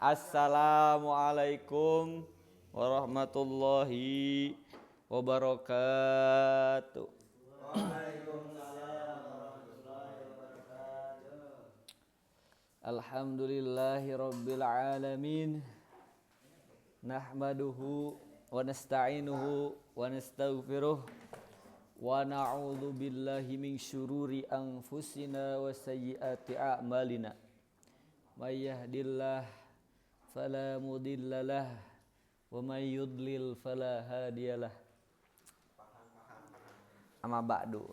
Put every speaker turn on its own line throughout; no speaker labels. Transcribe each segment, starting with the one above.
Assalamualaikum warahmatullahi wabarakatuh. Alhamdulillahirabbil alamin. Nahmaduhu wa nasta'inuhu wa nastaghfiruh wa na'udzu billahi min syururi anfusina wa sayyiati a'malina. May yahdihillahu fala mudhillalah wa may yudlil fala hadiyalah. Amma ba'du.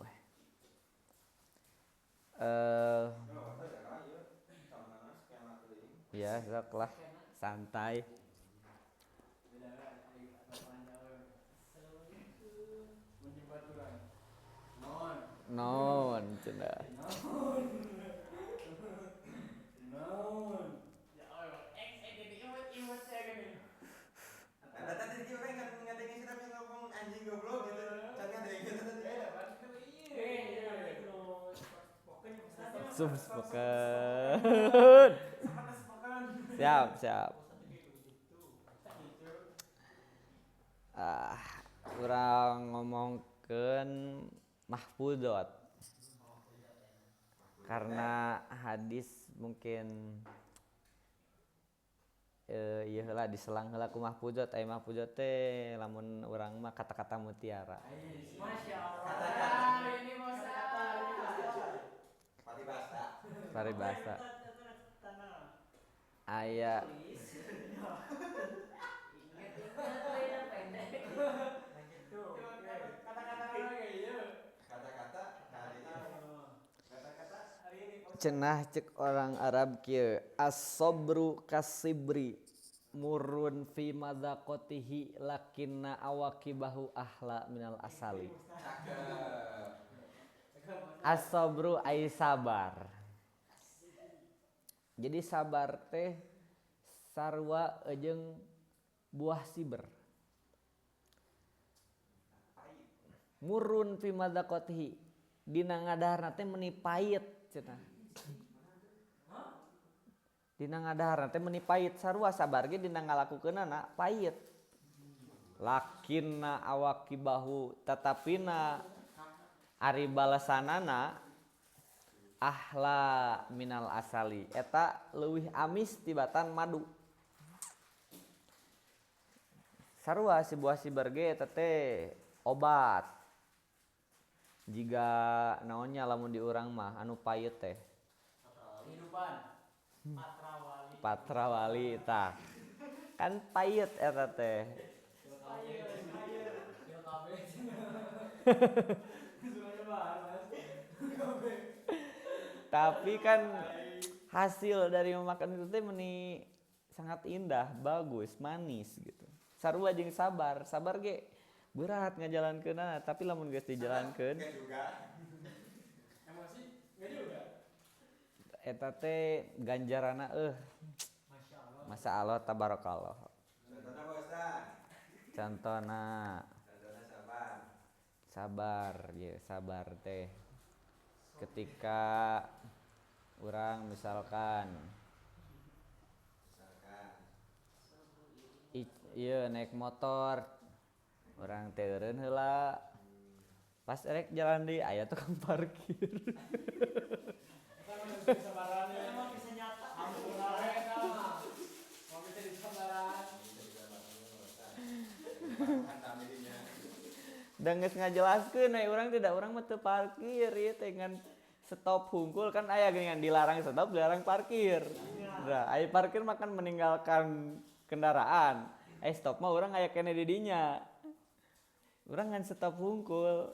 Ya, saklah santai. Non, cenah. Sepakat. Siap. Kurang ngomongkeun mahfudot. Karena hadis mungkin ieu heula diselang heula ku mahfudot. Ai mahfudot teh lamun urang mah kata-kata mutiara. Masyaallah. Ini paribasa. Aya cenah cek orang Arab kieu as-sabru kasibri murun fi madzaqatihi lakinna awaqibahu ahla minal asali. As-sabru ai sabar. Jadi sabar teh sarua jeung buah siber. Murun fi madzaqatihi dina ngadaharna teh meuni pait cenah. Dina ngadaharna teh meuni pait sarua sabar ge dina ngalakukeunana pait. Lakinna awaqibahu tatapina ari balasanana ahla minal asali eta leuwih amis tibatan madu. Sarua si buah siber ge eta teh obat. Jiga naonnya lamun di urang mah anu pait teh. Kehidupan. Patrawali tah. Kan pait eta teh. Tapi kan hasil dari memakan itu teh meuni sangat indah, bagus, manis gitu. Sarua jeung sabar. Sabar ge berat ngajalankeunna, tapi lamun geus dijalankeun emosi enggak juga. Eta teh ganjaranna masyaallah tabarakallah. Contohna apa Ustaz? Contohna sabar, ya sabar teh. Ketika urang misalkan ieu naik motor urang teh eureun heula pas rek jalan deui aya tukang parkir. Emang bisa nyata. Mau bisa disabaran. Dan geus ngajelaskeun aya urang tidak urang mah teu parkir ieu teh ngan stop hungkul kan aya geuningan dilarang stop dilarang parkir. Nah, aya parkir mah kan meninggalkan kendaraan. Stop mah urang aya keneh di dinya. Urang ngan stop hungkul.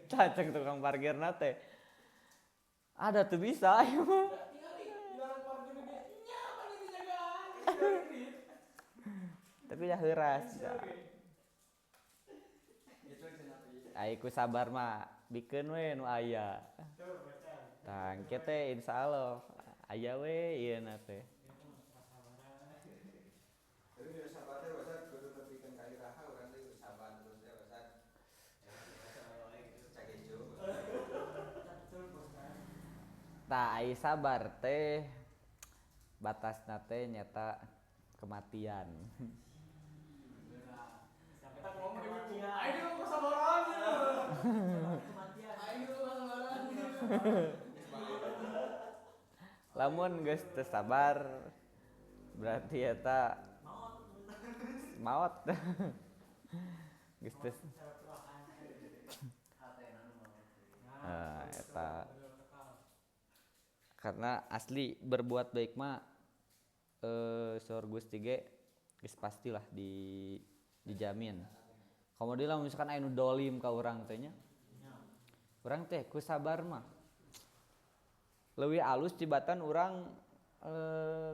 Cacing tukang parkirna teh. Ada tuh bisa aya mah. Dilarang parkir ge nya paling dijagaan. Tapi dah heuras. Aiku sabar mah bikeun we nu aya. Tah engke teh insyaallah aya we ieuna teh. Tapi nu sabar teh Ustaz kudu nepikeun ka iraha urang teh sabar terus teh Ustaz. Cagejo. Tah ai sabar teh batas nate nyata kematian.
Kita ngomong di kematian. Ayo kesabaran. Kematian. Ayo kesabaran.
Lamun geus teu sabar berarti eta maot. Geus teu eta karena asli berbuat baik mah saur Gusti ge geus pastilah dijamin. Kemudian lamun misalkan aya nu dolim ka urang teh nya. Urang teh ku sabar mah leuwih alus tibatan urang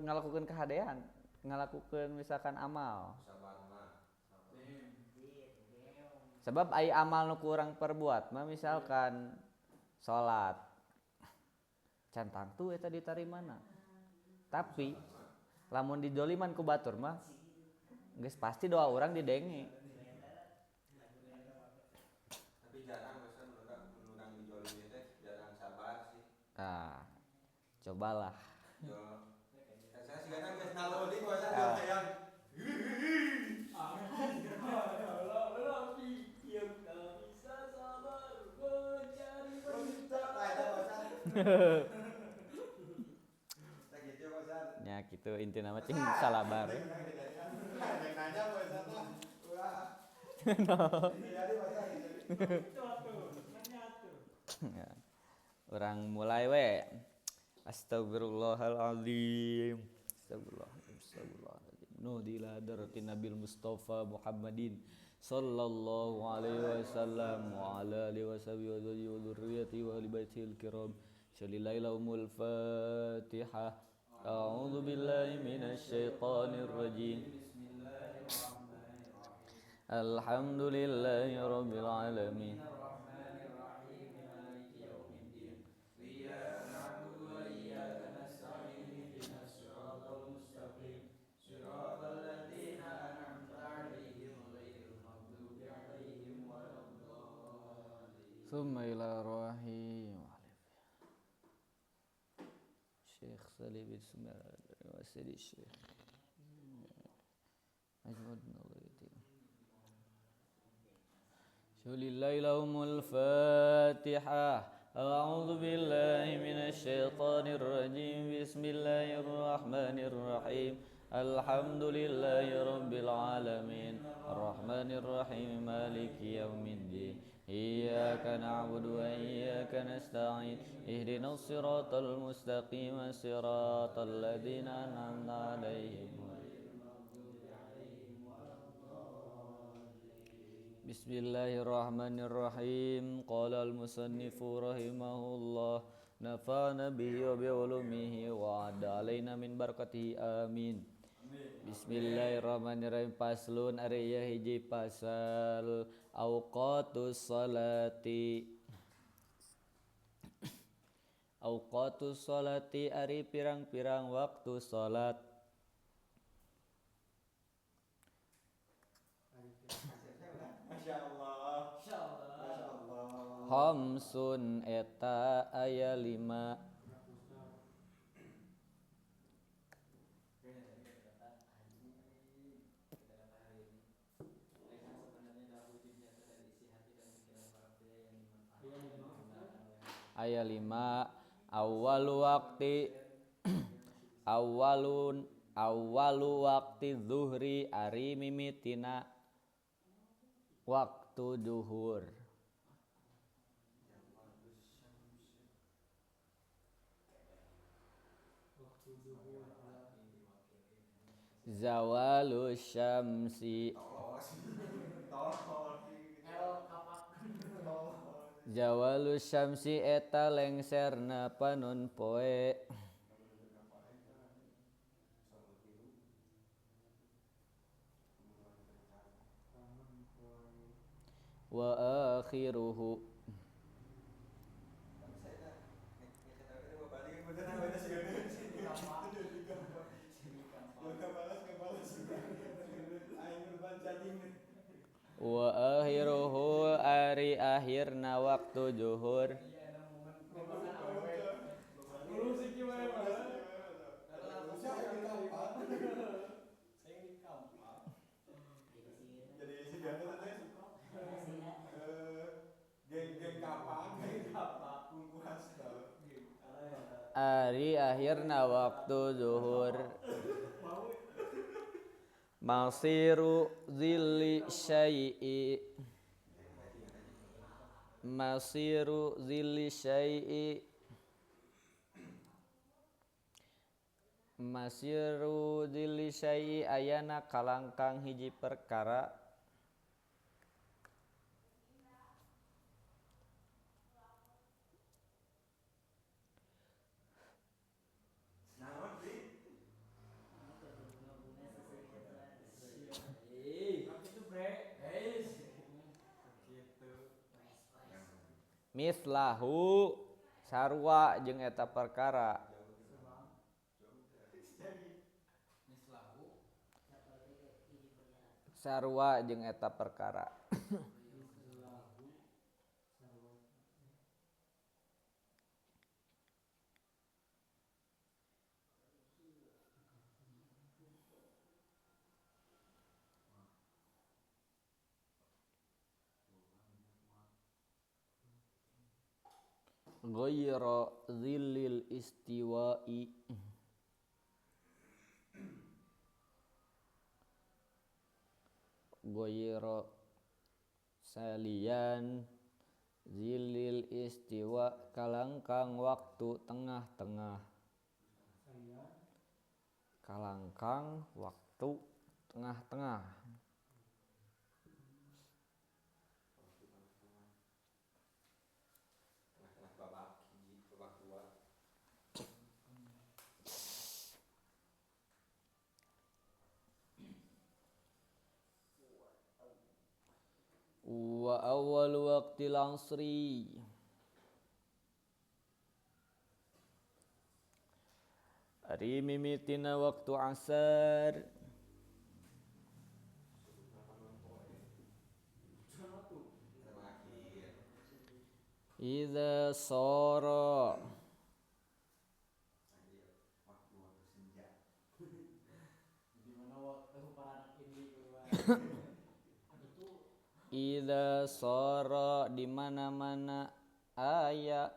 ngalakukeun kahadean, ngalakukeun misalkan amal. Sebab aya amal nu ku urang perbuat mah misalkan salat. Can tantu eta ditarimana. Tapi lamun didoliman ku batur mah geus pasti doa urang didenge.
Tapi jarang biasanya menurang dijolimi teh jarang sabar sih.
Nah, cobalah.
Saya sih kadang geus naloli biasa yang
nya kitu intina mah cing salabar.
nanya biasanya
Urang mulai we. Astagfirullahaladzim. Astagfirullahaladzim. Nuhdila daratin Nabil Mustafa Muhammadin sallallahu alaihi wasallam wa ala alihi washabihi wa dzurriyyati wa ahli baitihil kiram. Shalilailahumul Fatihah. A'udzu billahi minasy syaithanir rajim. Alhamdulillahi rabbil alamin. Thumma ila rahim Syekh Salih bin Sumar Wasidi Syekh Ajwadna Allahi Syulillailahumul Fatihah. A'udzu billahi minasy syaithanir rajim. Bismillahirrahmanirrahim. Alhamdulillahi rabbil alamin. Arrahmanir rahim. Maliki yaumiddin. Iyyaka na'budu wa iyyaka nasta'in. Ihdinas siratal mustaqim. Siratal ladzina an'amta 'alaihim. Bismillahirrahmanirrahim. Qala al-musannifu rahimahullah nafa'ana bihi wa bi ulumihi wa adda alaina min barakatihi amin. Bismillahirrahmanirrahim. Paslun ari hiji pasal auqatus salati. Auqatus salati ari pirang-pirang waktu salat. Khamsun eta aya 5. Aya 5 awwalu waqti awwalu waqti zuhri ari mimitina waktu duhur. Zawalu syamsi Zawalu syamsi eta lengserna panon poe. Wa akhiruhu wa akhiruhu ari akhirna waktu zuhur. dina waktu zuhur. Masiru zilli syai'i. Masiru zilli syai'i. Masiru zilli syai'i ayana kalangkang hiji perkara. Mislahu sarua jeung eta perkara. Sarua jeung eta perkara. Ghayra zillil istiwa'i. Ghayra salian zillil istiwa kalangkang waktu tengah-tengah. Kalangkang waktu tengah-tengah. Wa awal waqtil asri. Ari mimitina waktu asar. Idza sara. Idza sara di mana-mana aya.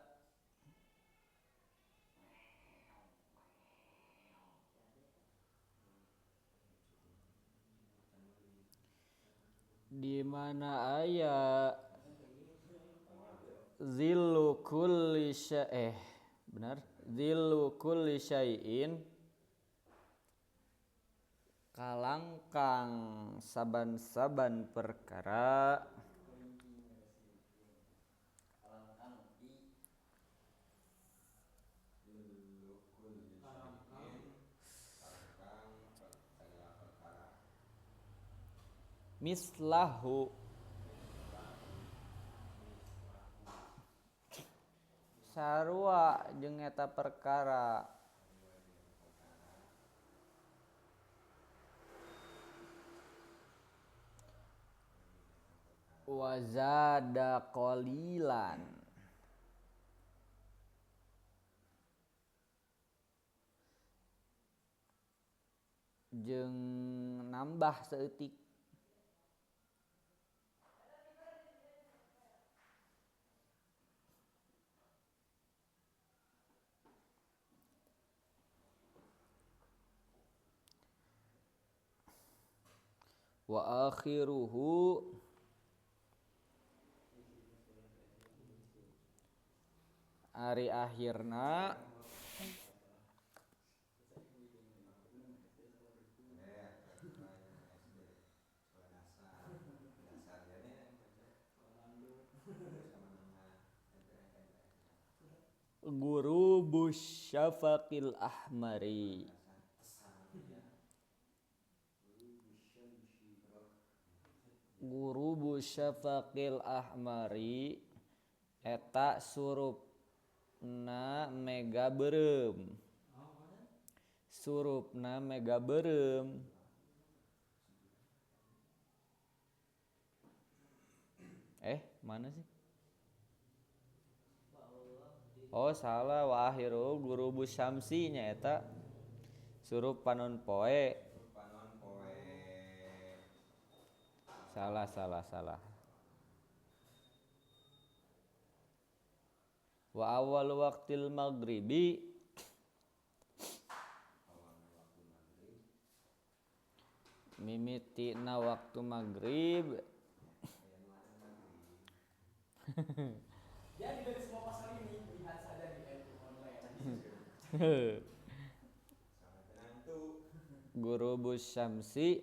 Di mana aya zillu kulli benar zillu kulli syai'in kalangkang saban-saban perkara. Mislahu sarua jeung eta perkara. Wa zada qalilan jeung nambah saeutik. Wa akhiruhu ari akhirna gurubus syafaqil ahmari. Gurubus syafaqil ahmari eta surupna mega beureum. Surupna mega beureum. Mana sih? Oh salah, wa akhiru gurubus syamsi nya eta surup panon poe. Salah. Wa awal waqtil maghribi mimitina waktu maghrib.
Jadi dari semua pasal ini lihat saja di MU online.
Sangat menantu.
Gurubus syamsi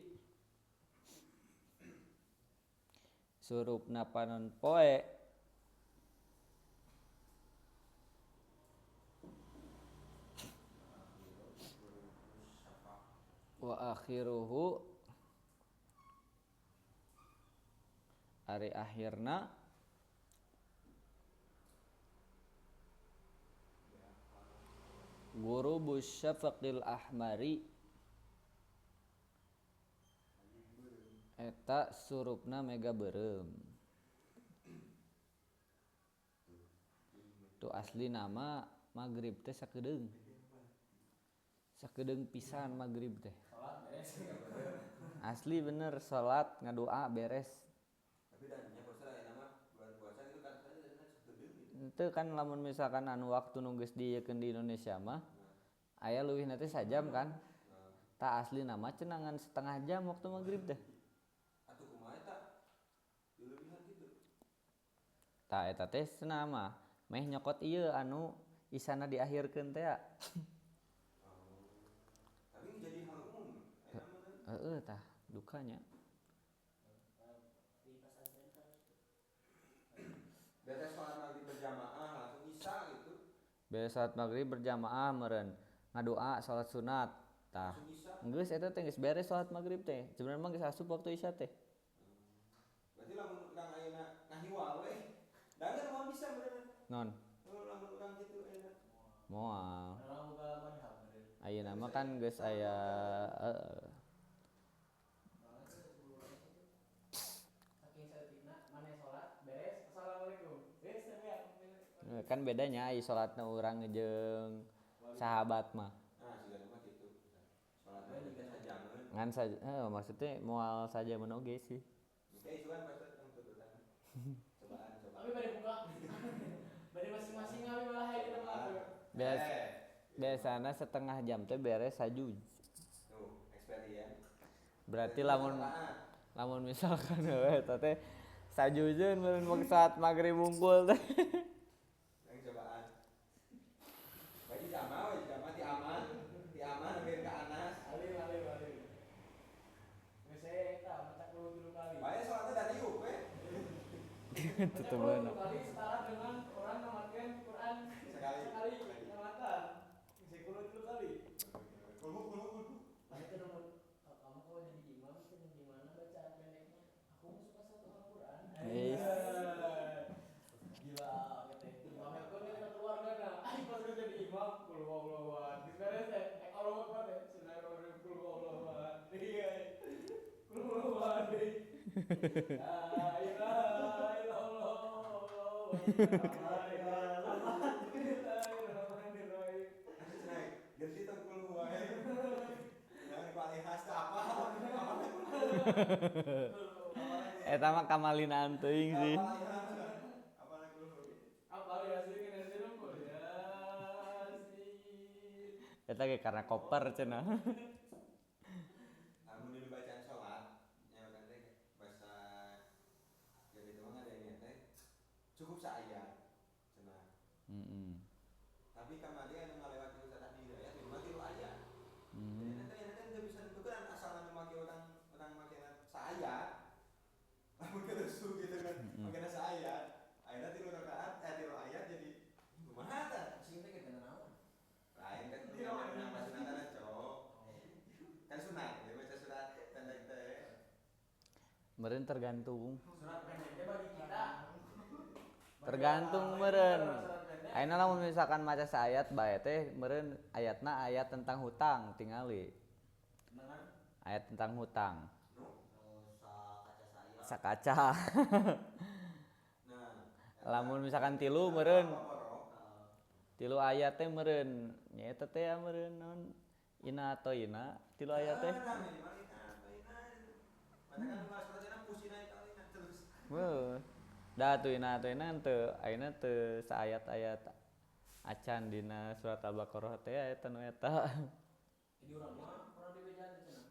surupna panon poe wa akhiruhu ari akhirna gurubus syafaqil ahmari eta surupna mega beureum. Tu asli nama maghrib teh sakedeung. Sakedeung pisan maghrib teh.
Salat beres.
Asli bener salat ngadoa beres.
Tapi dannya puasa aya nama bulan puasa gitu kan saja dan sekedeng gitu.
Itu kan lamun misalkan anu waktu nu geus dieukeun di Indonesia mah aya leuwihna teh sajam kan. Ta asli nama cenangan setengah jam waktu maghrib teh.
Atuh kumaha eta? Dilebihan gitu.
Ta eta teh cenah mah meh nyokot ieu anu isana diakhirkeun teh ya.
Tapi jadi hal umum.
Heeh tah dukanya.
Beres sholat maghrib berjamaah langsung isya gitu.
Beres salat maghrib berjamaah meureun ngadoa salat sunat. Tah
Langsung isya.
geus eta teh geus beres salat maghrib teh. Sebenarnya mah geus asup waktu isya teh.
Berarti lamun urang ayeuna ngahiwal we. Dangan moal bisa beneran.
Non
Lamun urang kitu ayeuna.
moal.
Dalam buka madhab bener.
Ayeuna mah kan geus aya
Saking seetikna maneh salat beres assalamualaikum.
kan bedanya aya salatna urang jeung sahabat mah.
Nah, sigana mah kitu. Sholat maghrib teh sajameun.
Ngan saja maksudnya moal saja oge sih.
Oke, isuan pastor yang tututan. Cobaan.
Tapi bade buka. Bade masing-masing kami malah hayang kita malah.
Biasana setengah jam teh beres sajuj.
Tuh, experience.
Berarti lamun misalkan eta teh sajujeun meureun mung saat maghrib wungkul teh.
Yang cobaan. Bagi jamaah ti aman. Ti aman ngeun ka Anas.
Alim. Geus eta maca kulo 3 kali.
Bae sholatnya dari yuk we.
Tutup
Maca
beuna.
3 kali setara dengan orang namatkeun Quran sekali nyamatan. Geus kulo 3 kali.
Kulhu.
Makanya itu namun kamu kalau jadi imam itu gimana bacaan pendeknya? Aku mau suka satu Al-Quran.
Yes.
Gila, gitu. Imam yang kau kita keluarga nah. Ayo pas udah jadi imam, kul wawlawan. Sebenarnya saya, Allah Akbar ya. Bismillahirrahmanirrahim. Kul wawlawan. Iya. Kul wawlawan. La ilaha illallah. La ilaha Bismillahirrahmanirrahim.
Ganti tong kulhu wae. Yang dipalihas ke apa?
Eta mah kamalinaan teuing sih.
Apalagi kulhu.
Apa ya sih kena sih rumput ya sih.
Eta ge karena koper cenah.
Lamun di bacaan sholat, nyawa teh bahasa jadi itu mah ada ini teh cukup saayat cenah. Tapi kamari anu ngalewati ustaz di hidayah di rumah tilu ayat. Jadi nanti teu bisa nentukeun asal anu make urang makena saayat. Lamun kerusu gitu kan, makena saayat. Ayeuna tilu rakaat, tilu ayat jadi kumaha tah?
Sing teh kita naon?
Lain kan nama sunatan cowok. Kan sunat, dia baca surat pendek teh.
Meureun tergantung.
Surat pendeknya bagi kita.
Tergantung meureun. Ayeuna lamun misalkan maca saayat bae teh meureun ayatna ayat tentang hutang tingali. Ayat tentang hutang. Sakaca. Lamun misalkan tilu meureun. Tilu ayat teh meureun. Nyaeta teh meureun naon? Ina atau ina tilu ayat teh. Heuh. Da tu ina teu ayeuna teu saayat-ayat acan dina surat Al-Baqarah teh eta nu eta.
Jadi urang mah orang di bejaan teh cenah.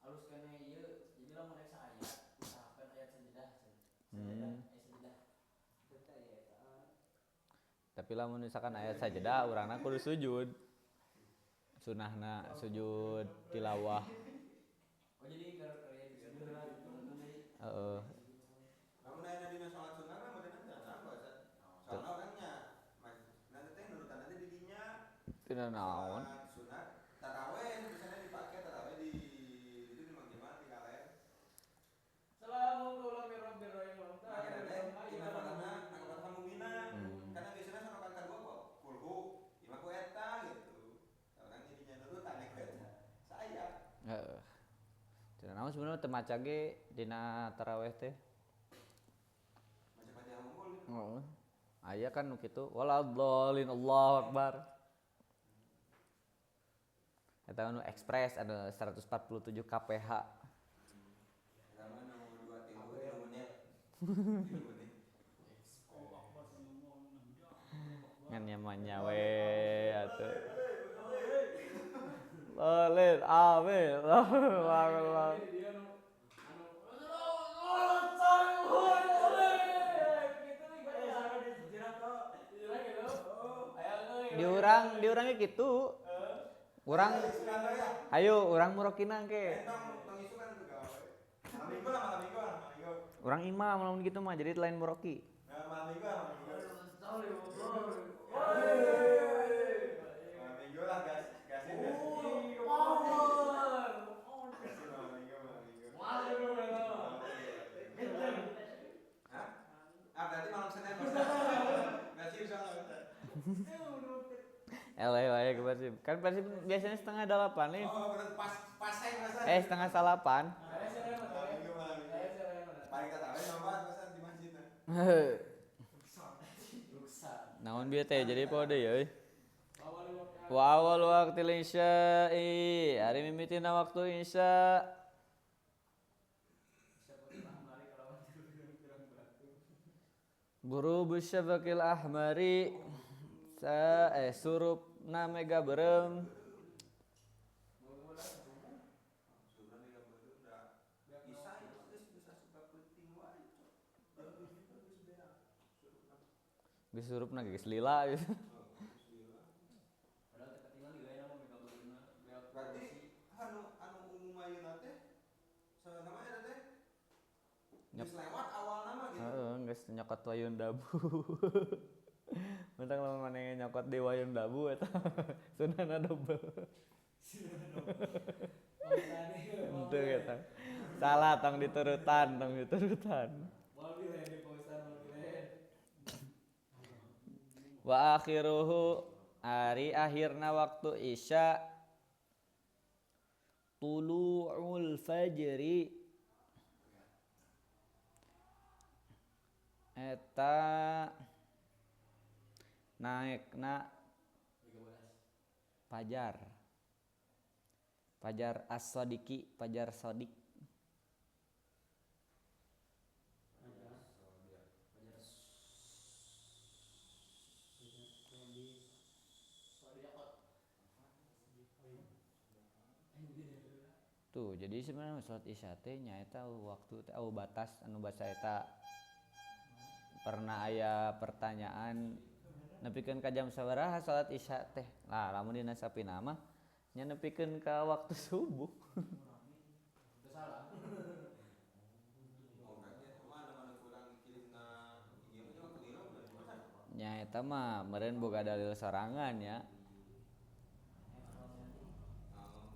Alus kene
tapi lamun misalkan aya sajadah urangna kudu sujud. Sunahna sujud tilawah.
Oh jadi karya di sini lah gitu
Heeh.
Namun aya dina salat sunat mah modern jangan bahasa. Soalna orangnya nanti teh nurutan nanti di dinya.
Teu naon.
Salat sunat tarawih biasanya dipakai tarawih di itu di Mang Jamal di Kalen.
Salamun qaulan min rabbir rahim.
Akhirnya teh dina falana akabat hamumina. Karena biasanya sanokan kadua kok kulhu imah ku eta gitu. Orang jadinya nurutan ku eta. Saya.
Heeh. Teu naon sebenarnya teu maca ge dina tarawih teh.
Macam Fatihah unggul gitu.
Heeh. Aya kan nu kitu waladhdallin Allahu akbar. Eta nu ekspres ada 147 kph.
Sama nomor 2 tilu 3 menit. 3 menit.
Ngan nyamannya we atuh. Lalin amin. Allahu
Dia anu
di urang ge kitu. Urang ayo urang murokina ke. Urang imam lamun kitu mah jadi lain muroki.
Berarti malam Senin Persib soalnya.
Wae ke Persib. Kan Persib biasanya setengah 8 nih.
Oh, berarti paseng masa.
Setengah 8.
Paling kata nomor masa di masjid.
Naon bieu teh jadi pode euy. Wa awal waqtil isya'i, hari mimitina waktu isya. Ghurubus syafaqil ahmari surupna mega berem. Geus surupna geus lila gitu.
Berarti anu umum ayeuna teh saha namanya teh? Geus lewat awal nama gitu.
Heeh, geus nyokot wayun dabu. Mentang lamun maneh nyokot di wayun dabu eta sunana double. Henteu eta. Salah tong diturutan. Wa akhiruhu hari akhirna waktu isya tulu'ul fajri eta naekna fajar as-sadiqi fajar sodik. Tuh jadi sebenarnya salat isya teh nyaeta waktu teh batas anu basa eta pernah aya pertanyaan nepikeun ka jam sabaraha salat isya teh. Lah lamun dina sapina mah nya nepikeun ka waktu subuh. Nya eta mah meureun boga dalil sorangan ya.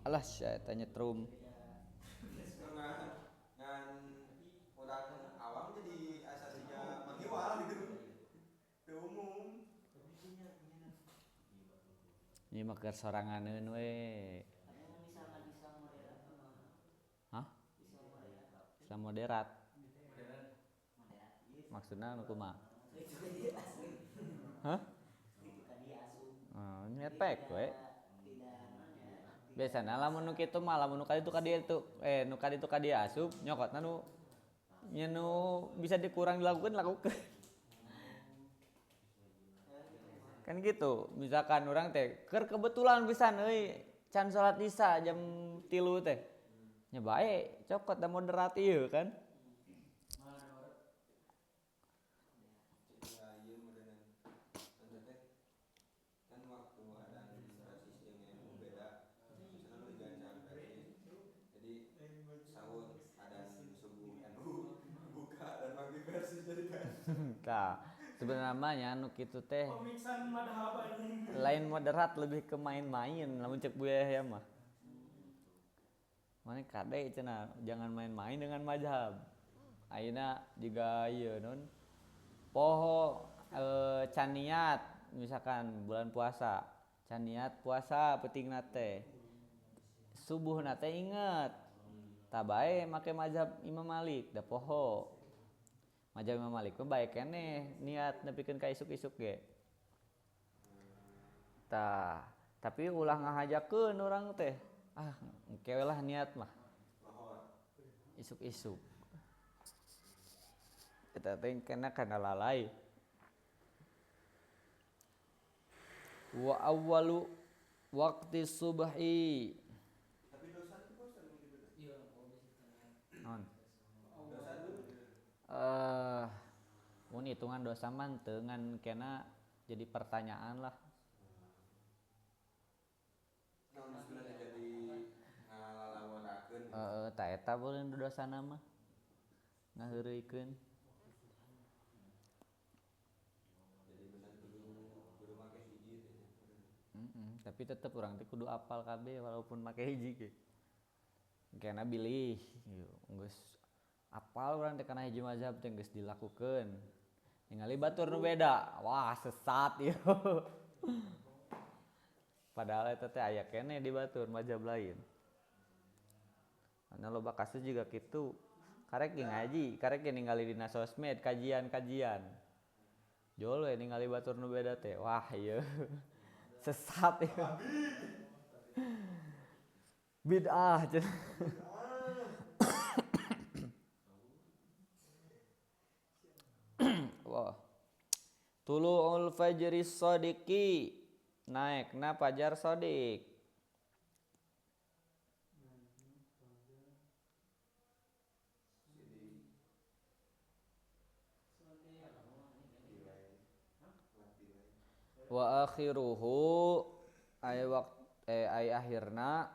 Alah sia eta nyetrum.
Ngan urang awam jadi asasinya menghiwal gitu. Teu umum.
Ieu mah keur soranganeun we. Hah? Islam moderat. Maksudna nu kumaha? Hah? Nyepek we. Biasana lamun nu kitu mah lamun nu kaditu ka dieu asup nyokotna nu bisa dikurang dilakukeun lakukeun. Kan gitu, misalkan urang teh keur kebetulan pisan euy can salat isya jam 3 teh. Nya bae cokot da moderat ieu kan. Tah, sebenarnya anu kitu teh
Pemiksan madhab anjing.
lain moderat lebih ke main-main lamun cek buaya ya mah. Mane kade cenah jangan main-main dengan mazhab. Ayeuna juga ieu non poho caniat misalkan bulan puasa. Caniat puasa pentingna teh. Subuhna teh inget. Tah bae make mazhab Imam Malik da poho. Mazhab Imam Malik mah bae keneh niat nepikeun ka isuk-isuk ge. Tah, tapi ulah ngahajakeun urang teh. Ah, engke we lah niat mah. Isuk-isuk. Eta teh kena kana lalai. Wa awwalu waqti subhi.
Tapi dosa itu kok sering gitu.
Iya,
Non.
Dosa itu
Mun hitungan dosa man teu ngan kena jadi pertanyaan lah.
naon sebenarnya jadi ngalalaworakeun.
Tah eta beureun dosana mah. Ngaheureuikeun.
Jadi misalnya kudu make hiji teh.
Tapi tetep urang teh kudu apal kabeh walaupun make hiji ge. Kena bilih, geus apal urang teh kana hiji mazhab teh geus dilakukeun. Ningali batur nu beda, wah sesat ieu. Padahal eta teh aya keneh di batur mazhab lain. Anu loba kasus juga kitu. Karek ge ngaji, karek ge ningali dina sosmed kajian-kajian. Jol we ningali batur nu beda teh. Wah ieu sesat ieu. Bid'ah cenah. Wah. Tulu'ul fajri shadiqi. Naekna fajar shadiq. Wa akhiruhu ay akhirna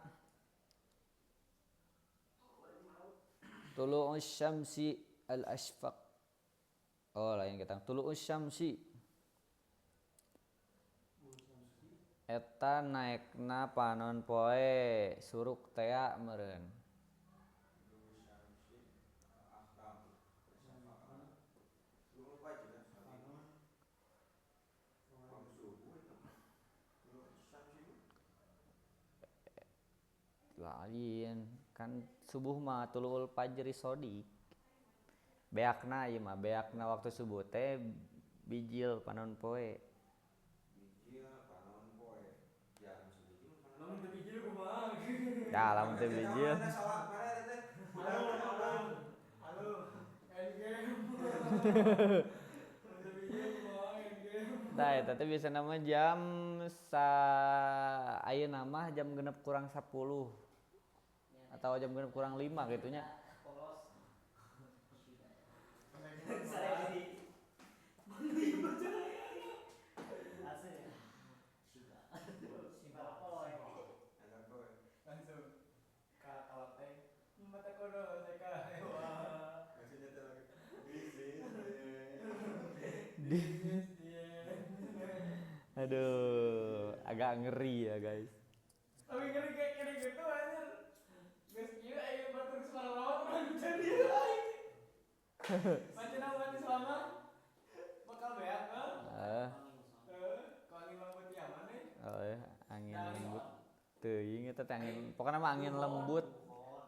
tulu'us syamsi al asfaq. Oh lain kita tulu'us syamsi eta naekna panon poe suruk tea meureun. Lain kan subuh mah tulu'ul fajri shadiq. Beakna ieu mah beakna waktu subuh teh bijil panon poe.
Bijil panon poe. Ya masih bijil panon.
Lamun teu bijil kumaha?
Dah lamun teu bijil.
Mana sawah mana teh?
Halo. Endgame. Lamun teu bijil kumaha endgame?
Tah eta teh biasana mah jam ayeuna mah jam 6:40 atau jam 6:05 kitu nya.
Langsung kalap teh. Mata kono saya ka hewa.
Masih nyetel lagi.
Aduh, agak ngeri ya guys.
Tapi ngeri kayak gini gitu anjir. Geus kieu aya batur selawat urang jadi aing. Macana umat Islam bakal beak
Eh,
kau angin lembut ya mana?
angin lembut. Teuing eta teh angin, pokona mah angin lembut.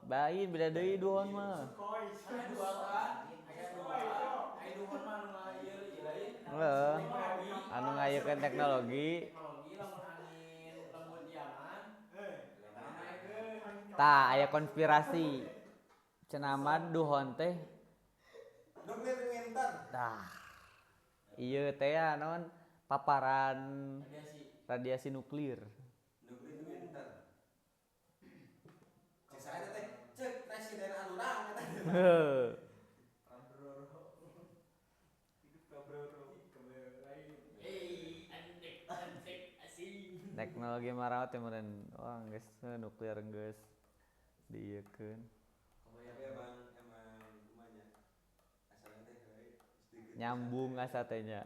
Bain beda deui duhon mah.
Koi, aya dua kan? Aya dua. Aya duhon mah nu ngaieu ieu lain.
Heeh. Anu ngayekeun teknologi.
Teknologi lamun angin lembut Yaman. Namaekeun.
Tah aya konspirasi. Cenah mah duhon teh
Nuklir winter.
tah. Ieu teh naon paparan radiasi nuklir.
Nuklir winter. Cek saya teh cek presiden anu urang eta.
Heuh. Teknologi marawat teh meureun wah geus nuklir geus dieukeun.
Tapi emang kumanya asalnya teh heuy sedikit
nyambung asa teh nya.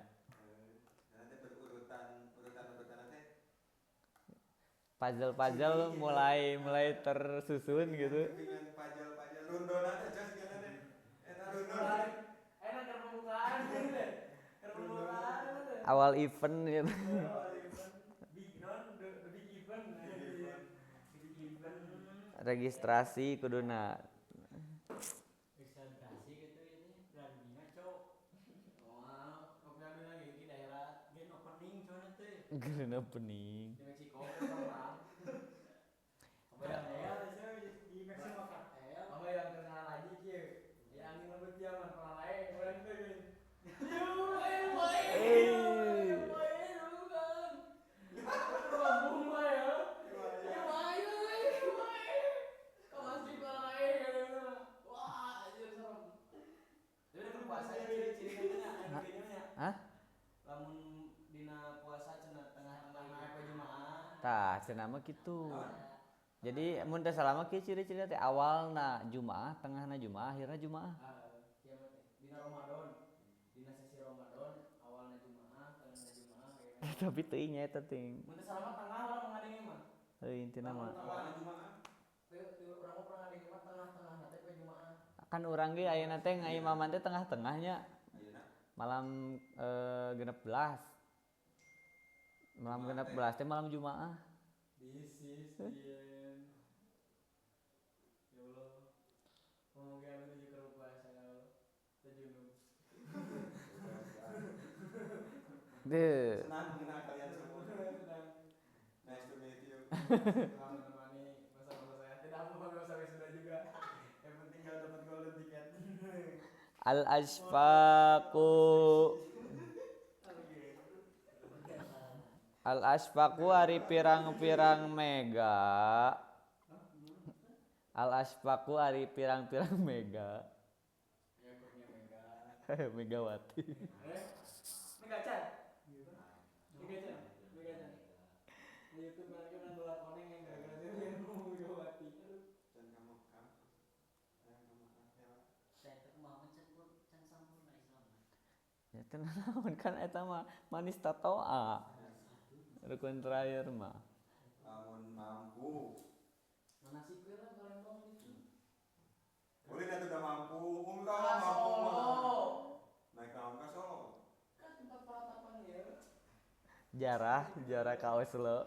Nanti urutan nanti
Puzzle mulai tersusun gitu.
dengan pajal rundonan aja sih kan teh. Eta rundon.
Enak kan pembukaan gitu deh. Pembukaan gitu.
Awal event gitu.
Big non the big event. Big event.
Registrasi kuduna.
Registrasi gitu ini brandingnya cok. Wah, opening lagi di daerah grand opening cok nanti.
Grand opening.
Di Meksiko kan orang. Di Meksiko kartel. Apa yang terkenal lagi kieu? Ya angin lembut zaman pernah lain orang itu gini.
Hah?
Lamun dina puasa cenah tengah-tengah apa Jumaah.
Tah, cenah mah kitu. Jadi mun teh salama kieu ciri-ciri teh awalna Jumaah, tengahna Jumaah, akhirna Jumaah.
Kiamat teh dina Ramadan. Dina sesi Ramadan awalna Jumaah, tengahna Jumaah, akhirna.
Tapi teu nya eta ting.
Mun teh salama tengah urang mengadenge mah.
Heuh intina mah.
Awalnya Jumaah.
Urang mah pernah ngadenge mah tengah-tengahna teh poe Jumaah.
Kan urang ge ayeuna teh ngaimaman teh tengah-tengahnya.
Ayeuna
Malam 16. Malam 16 teh malam Jumaah.
This is the end. Ya Allah. Semoga menuju ke puasa ya Allah. Terjunub.
Deh.
senang mengenal kalian semua.
Sedang
Nice to meet you.
telah menemani masa-masa saya. Tidak mau masa wisuda juga. Yang penting kalau dapat golden ticket.
Al asfaqu Al asfaqu ari pirang-pirang mega. Al asfaqu ari pirang-pirang mega.
Ya kurnia mega.
Megawati.
Mega Chan. Mega Chan. Mega Chan. Di YouTube nanti kan bola koneng yang gara-gara dia yang ngomong Megawati.
Dan kamu
Saya itu kemauan can sampurna Islam.
Ya tenan naon kan eta mah manis tatoa. Rukun terakhir mah.
lamun mampu.
Mana sih kue lah Palembang itu?
Boleh dah udah mampu. Mampu.
Solo.
Naik naon ka Solo.
Kan tempat peratapan ya.
Jarah ka Oslo.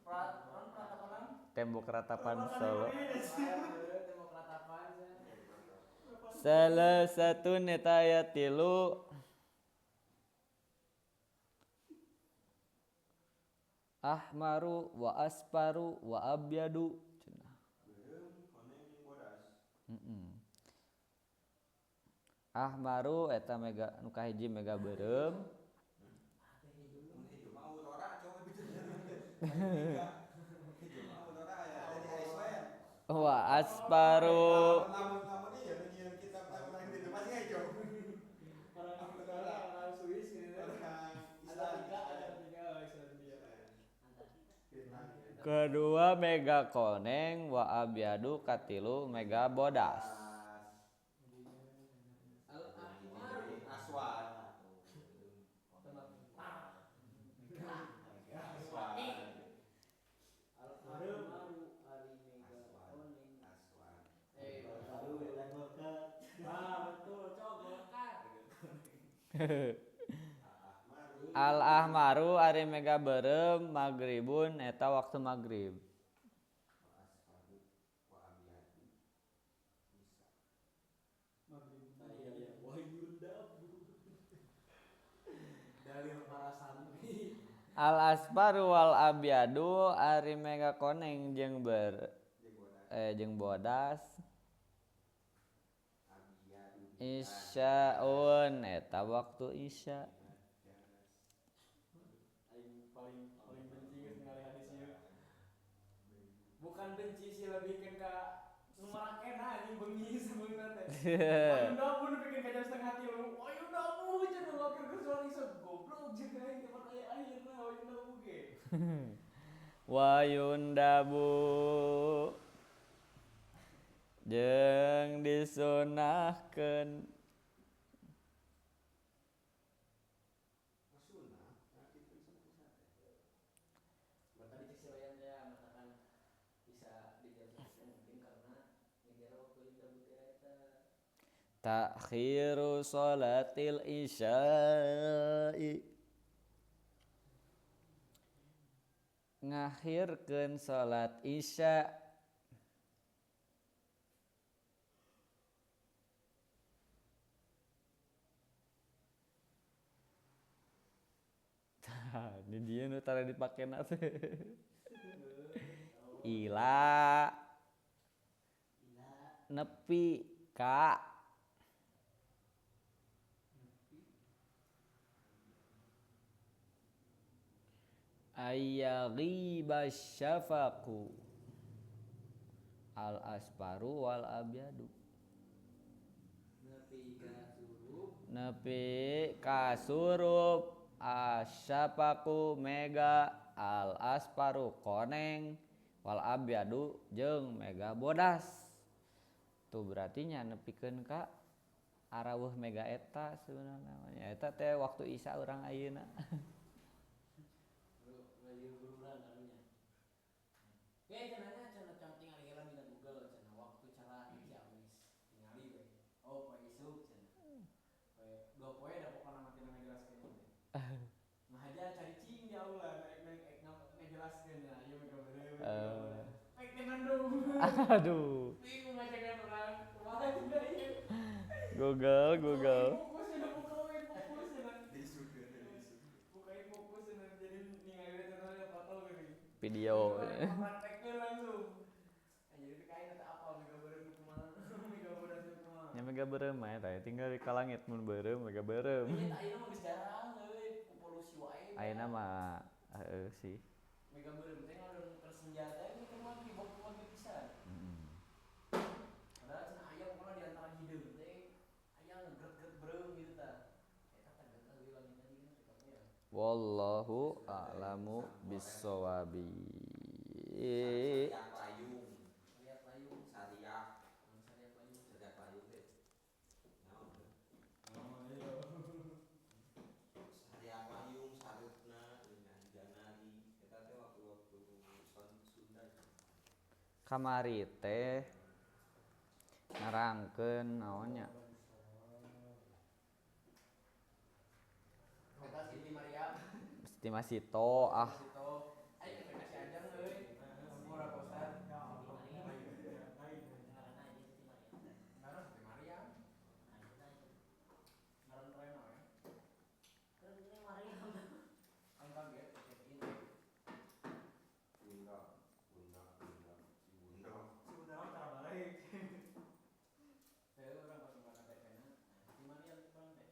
Peratapan.
Tembok ratapan Solo.
Tembok ratapan.
Salah satu neta aya 3. Ahmaru wa asparu wa abyadu cenah.
Beureum koneng jeung bodas.
Ahmaru eta mega nu kahiji mega beureum.
Mun hijau mah aurora coba bicara. Hijau mah aurora ya di Iceland.
Wa asparu
Lamun iya nu nyieun kitab orang itu pasti hijau.
Orang Swiss gitu. Ada tiga Islandia.
kedua mega koneng wa abyadu katilu mega bodas.
Aswan.
Al ahmaru ari mega beureum magribun eta waktu magrib.
Dalil para santri.
Al asparu wal abyadu ari mega koneng jeung jeung bodas. Isyaun eta waktu isya.
Aing paling benci geus ningali hadis ieu. Bukan benci sih lebih ke sumarakeun anjing bengi sebeungeuna teh. Ayeuna pun bikin ka jam 2:30. Ayeuna pun cenah wakil geus soal isuk goblok jeung aing teman aya akhirna ayeuna pun ge.
Wa yundabu jeung disunahkeun Ta'khiru sholatil isya'i. Ngakhirkeun salat isya. Ini dia nu tara dipakena teh. Ila nepi ka ayyaghiba syafaqu al asparu wal abyadu. Nepi ka surup asyafaqu mega al asparu koneng wal abyadu jeung mega bodas. Tuh berarti nya nepikeun ka araweuh mega eta sebenarnya namanya. Eta teh waktu isya urang ayeuna.
Cenanya cenah tinggal heula dina Google cenah waktu cara Ciamis tingali we. Oh poe isuk cenah. Poe dua poe da pokona mah tina ngajelaskeun teh. Nah aja cari cing di aula ngajelaskeun nah ieu mah gambarna. Pek nandung.
Aduh.
Bingung ngajagan urang. Kumaha juga ieu.
Google.
Fokus cenah bukain fokus cenah.
Disukeun.
Bukain fokus cenah jadi ningali cenah foto geuning.
Video.
Praktekkeun langsung. Jadi kain eta apal mega beureum kumaha. Mega bodas kumaha.
Nya mega beureum mah eta tinggal di kalangit mun beureum mega beureum.
Iya ayeuna mah geus jarang euy ku polusi wae.
Ayeuna mah heueuh sih.
Mega beureum teh ngaran persenjata ini kumaha dibog-bog pisan. Padahal cenah aya pokona di antara hideung teh aya ngegret-gret beureum gitu tah. Eta teh geut euy langit tadi kan rekod ya.
Wallahu a'lamu bissawabi.
Sariak layung.
Lihat layung.
Sariak.
Sariak layung.
Sariak layung teh. Naon teh?
Oh iya.
Sariak layung sarepna dengan janari. Eta teh waktu-waktu Sunda.
Kamari teh ngarangkeun naonnya?
Eta Siti Maria.
Siti Masito ah.
Ayo kita kasih ajar euy. Murah kosan. Karena Siti Maria. Ngaran Reno ya. Kan kaget check in.
Bunda. Si Bunda.
Si Bunda mah cara balik. Saya orang pas buka KTP-na. Siti Maria kurang teh.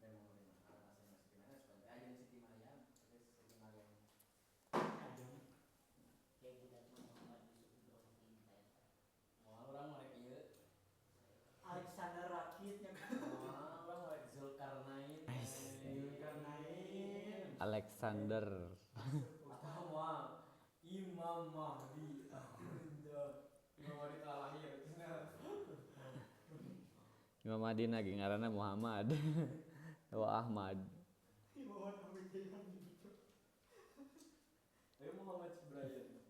Dan mau di mana? Alasan Siti Maria supaya aja Siti Maria. Terus Siti Maria. Wah, orang mau rek ieu.
Alexander Rakitnya kan.
Wah, orang mau rek Zulkarnain. Zulkarnain.
Alexander.
Atau mah Imam Mahdi. Imam Mahdi telah lahir.
Imam Mahdi lagi ngaranna Muhammad. Wa Ahmad.
Ayo Muhammad Brian.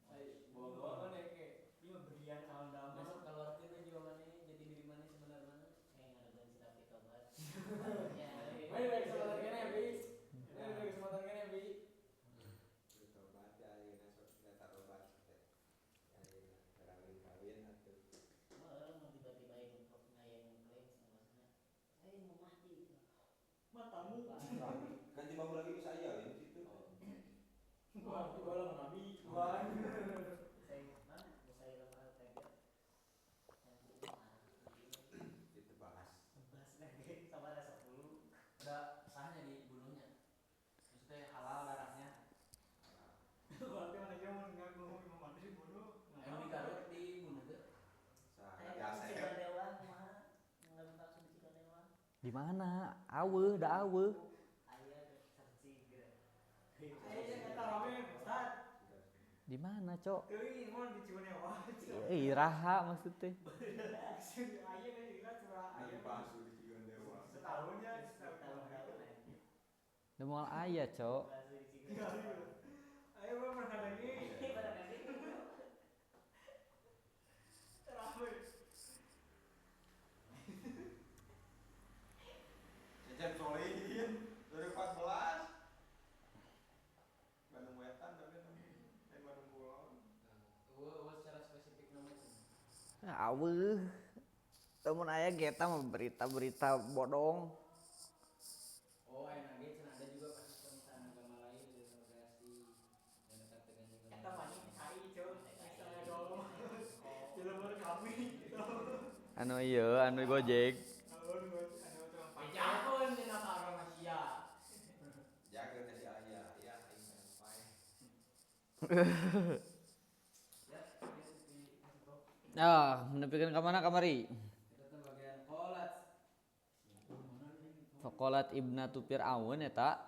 Ayo bawa mana ke?
Iya berian kawan damai.
Masuk keluar itu jiwa mana jadi diri mana sebenarnya mana? Ayo dari kesempatan kene ya, Bi. Ayo dari kesempatan kene ya, Bi.
Bertobat ya ayeuna sok kita tarobat teh. Kawin atuh.
Matamu.
Kan tiba lagi bisa aya di situ.
Wah, itu orang Nabi Tuhan.
Ditebas.
Ada sahnya dibunuhnya. Maksudnya halal darahnya.
Berarti mana dia mau ngomong Imam Mahdi dibunuh.
Yang di Garut dibunuh tuh.
Di mana? Aweuh, da aweuh. Di mana, Cok?
Teuing mun di Ciunewa.
Iraha maksudnya.
Aya kan jelas curah aya.
Palsu di Cigondewa.
Setahun ya, setahun.
Da moal aya, Cok.
Ayo mah pernah lagi. Terakhir.
Aweuh. Temun aya geta mah berita-berita bodong.
Oh, enak dia cenah ada juga kasus penistaan agama lain di delegasi yang dekat dengan Indonesia.
Kita maning KI coy, misalnya dulu Cilebar kami gitu.
Anu ieu, anu Gojek.
Anu tukang pajak.
Jagoan dina karo Malaysia.
Jaga teh si ayah, ayah aing sampai.
Ah, menepikeun ka mana kamari?
Kita tuh bagian kolat.
Faqalat ibnatu Fir'aun eta.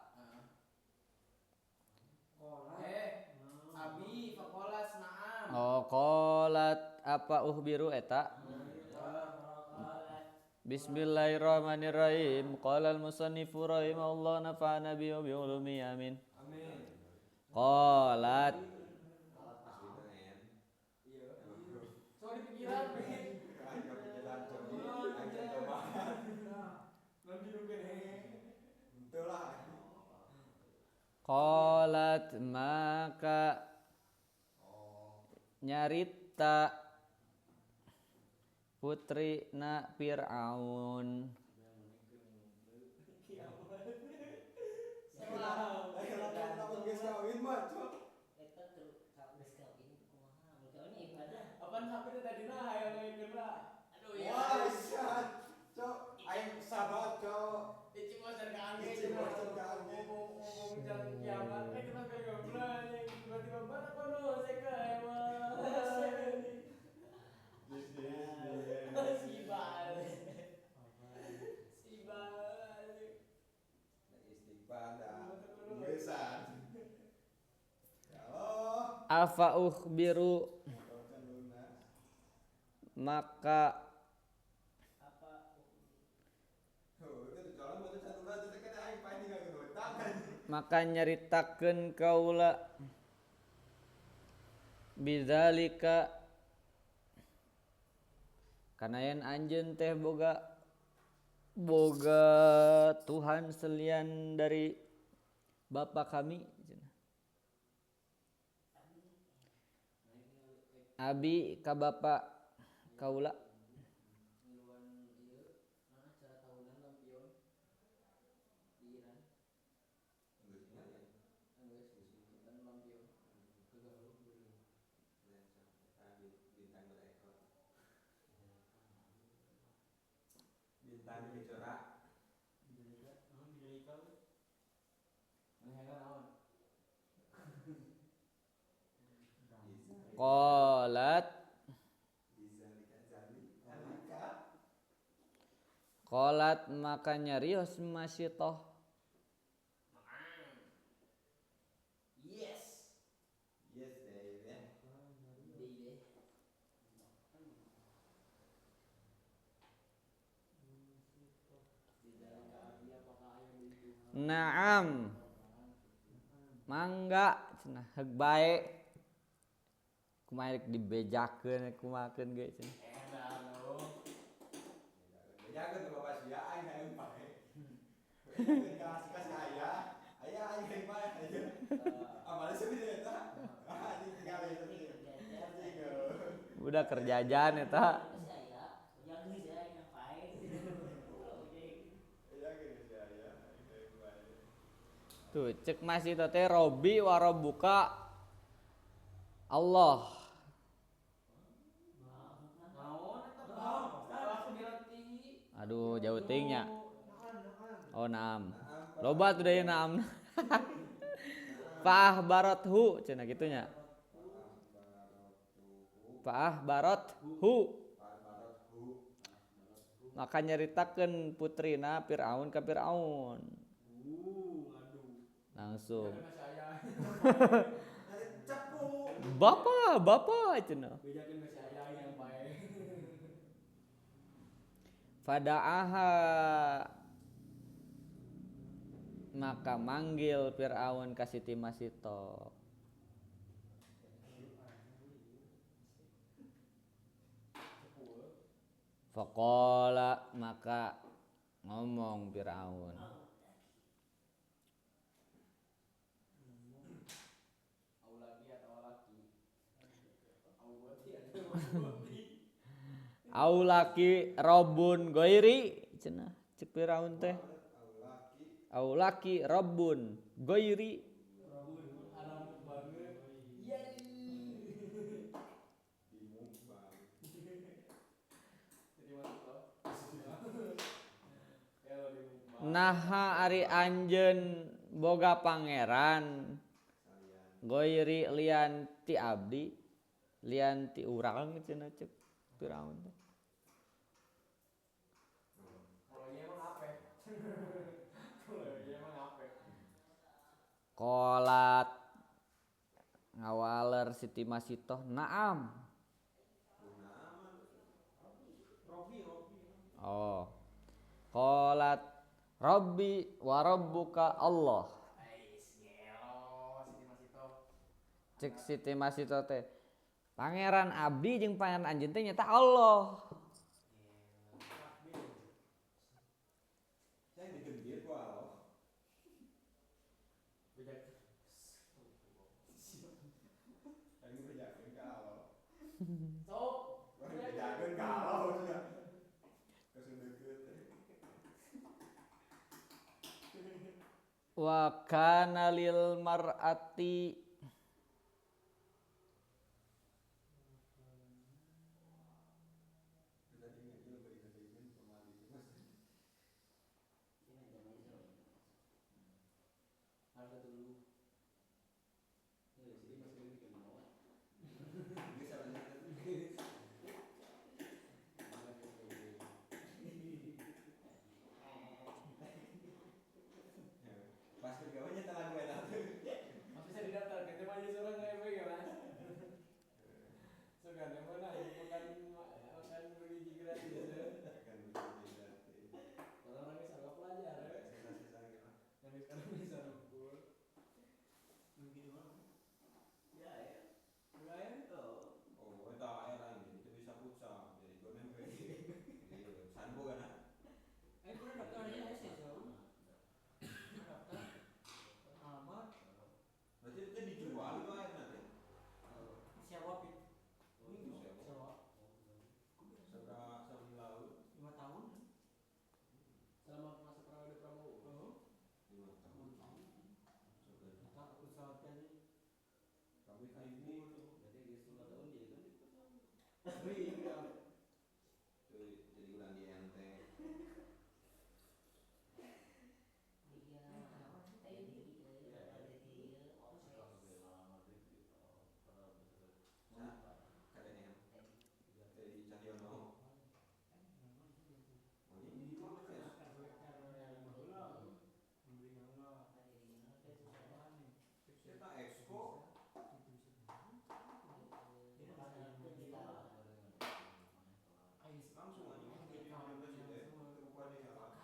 Abi fakolas na'am.
Oh, qalat apa uhbiru eta? Bismillahirrahmanirrahim. Qala al-musannifu rahimahullah nafa'ana bi ulumi amin.
Amin.
Qalat
So di pikiran
qalat maka nyarita putri na Fir'aun.
apaan HP teh tadi nah hayang ngageun lah. Aduh ya.
Wah, syat. Cok, aing sabar, Cok.
Ici bosan ka angge.
Ici bosan ka angge.
Ngomong jang kiamat. Kita keur ngobrol anjing tiba-tiba mana kono seka emang. Si bal. Si bal.
Istighfar dah. Besan. Ya Allah.
Afa ukhbiru maka nyaritakeun kaula bidzalika kana yen anjeun teh boga Tuhan selian dari Bapa kami. Abi ka bapa kaula.
Acara tahunan lampion di Iran. Dan lampion kegaluh beureum.
Bintang dicorak.
Qalat maka nyarios masyitoh.
Yes.
Yes, baby.
Naam. Mangga cenah heug bae. Kumaha dibejakeun kumakeun ge cenah.
Jaga tuh bapak sia aing hayang pae. Kasih ayah aing hayang pae aja. Amal sebenarnya eta. Anjing tinggal itu.
Udah kerjaan eta. Tuh cek masih teh Robi warobuka Allah. Aduh jauh tingnya. Oh naam. Loba tuh deui naam. Fah barathu cenah gitunya. Fah barathu. Maka nyaritakeun putrina Fir'aun ka Fir'aun. Langsung. Bapak cenah.
Bejakeun ka si aya yang bae.
Fada'aha maka manggil Fir'aun ka Siti Masito. Faqala maka ngomong Fir'aun. Aulaki Rabbun Goiri cenah cek Firaun teh. Aulaki Rabbun Goiri.
Rabun alam banget. Iya.
Dimukbang.
Jadi masuk toh. Kalau di mukbang.
Naha ari anjeun boga pangeran
Salian.
Goiri lian ti abdi lian ti urang cenah cek Firaun teh.
Kalau iya emang apa? Kalau iya emang apa?
Kolat ngawaler Siti Masitoh naam.
Robi.
Oh. Kolat Rabbi wa rabbuka Allah.
Ais gelo, Siti Masito.
Cek Siti Masitoh teh. Pangeran abdi jeung pangeran anjeun teh nyata Allah.
Saya digendir ku Allah.
Bejak.
Aing bejakeun ka Allah.
Sok.
Bejakeun ka Allah nya. Kesundeukeun teh.
Wa kana lil mar'ati
Tadi ngaji lo beri sadeikeun pemali itu Mas.
Harus satu dulu. Jadi masih ini kan mau.
Geus salah satu. Pas kerjanya teh lagu eta teh.
Mas bisa didaftar ke tema aja seorang nggak efek ya mas. So kan yang mana makan bergizi gratis ya.
Akan begitu gratis.
Orang-orang yang salah pelajar ya.
Sisa-sisa gitu.
Yang sekarang bisa ngumpul. Mungkin di mana? Ya ya. Enggak ya?
Oh, eta air lain itu bisa futsal. Jadi gua nembe. Iya, sanbo kan.
Ayo kurang daftar aja ya sih so. Daftar. Alamat.
Berarti itu dijual itu air nanti.
Sewa pit.
Minggu sewa.
Sewa.
Seberapa sami laut?
5 tahun.
Selama masa periode Prabowo.
5 tahun. Coba.
Tak aku pesawat tadi.
Kami kayu
Berarti dia 10 tahun dia kan.
Iya.
jadi kurang di ente. Nah, KDM. Dari Cahyono. Oh, ini di mana ya? Kita expo. Langsung aja jadi presiden. Terbuka di jalan.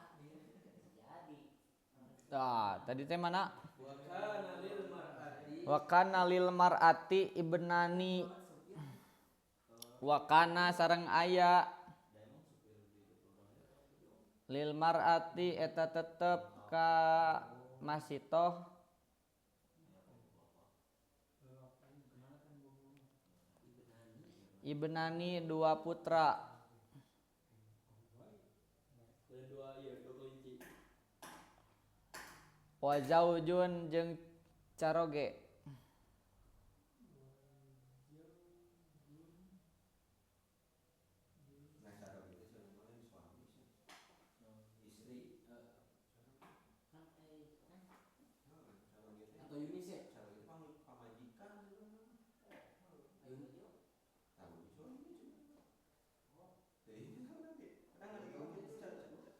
Tadi teh mana?
Wakana lil mar'ati.
Wakana lil mar'ati ibnani. Wakana sareng aya lil mar'ati eta tetep ka Masitoh ibnani 2 putra.
Ada dua kelinci.
Wa zaujun jeung caroge.
Nah, cara gitu sih namanya suami sih. Istri. Cara gitu.
Atau UNICEF.
Cara gitu pamajikan sebenarnya. Tahu suami cuma. Jadi itu nanti. Kadang ada kamu itu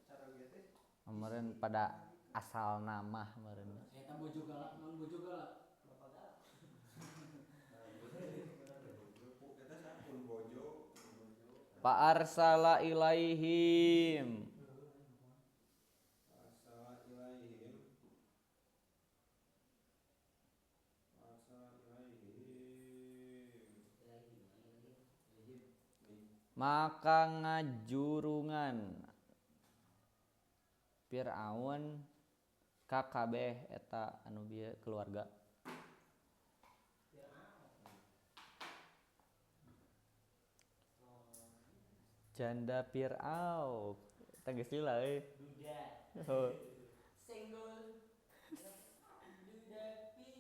cara gitu.
Kemarin pada asal nama kemarin.
Eta bojo galak, non bojo galak. Bapak galak.
Kita pun bojo.
Fa arsala ilaihim.
Asal ilaihim.
Maka ngajurungan Fir'aun ka kabeh eta anu bieu keluarga. Janda Fir'aun. Tegas lila euy.
Duda.
Oh.
Senggol. Duda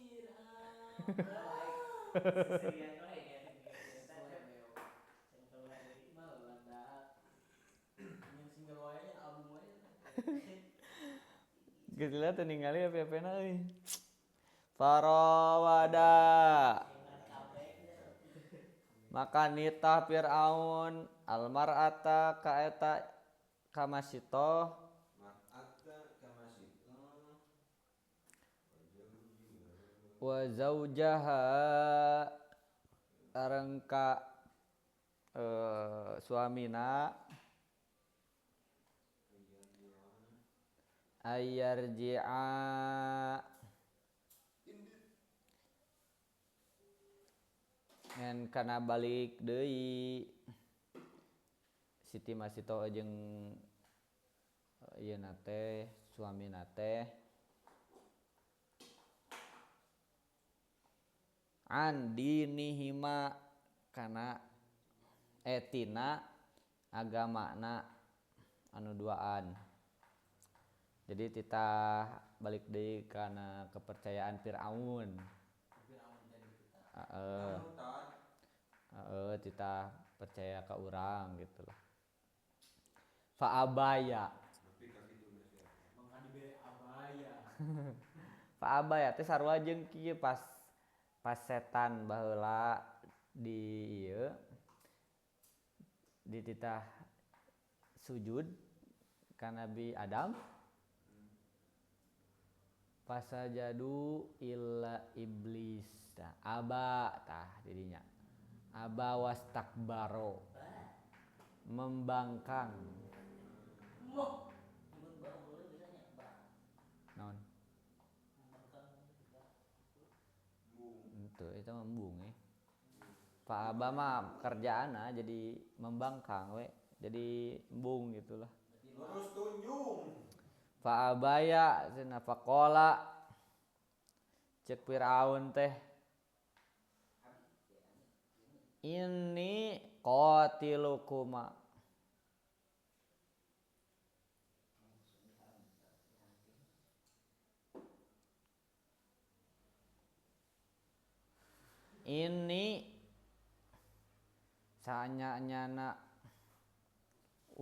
Fir'aun. Seserian wae ya. Senggol wae mah landa. Nyen single wae nya album wae.
Geus lila teu ningali apa-apana euy. Farawada. Maka nitah Fir'aun almar'ata ka eta kamasito
mar'ata kama sito
wa zaujaha areng ka suamina ayarji'a ngan kana balik deui Siti Masito jeung ieu na teh suamina teh an dinihima kana tina agamana anu duaan. Jadi titah balik deui kana kepercayaan Fir'aun. Titah percaya ka urang gitu lah. Fa abaya.
Mangka dibere abaya.
Fa abaya teh sarua jeung kieu pas setan baheula di ieu di titah sujud ka Nabi Adam. Fasajadu illa iblis. Tah aba tah didinya. Aba wastakbaro. Membangkang.
Moh. Mun bang boleh biasanya bang.
Naon?
Membangkang juga.
Itu mah embung Pak Aba mah kerjaana jadi membangkang we. Jadi embung gitulah.
lurus tunjung
Pak Abaya cenah faqala cek Firaun teh ini qatilukuma ini sanyanyana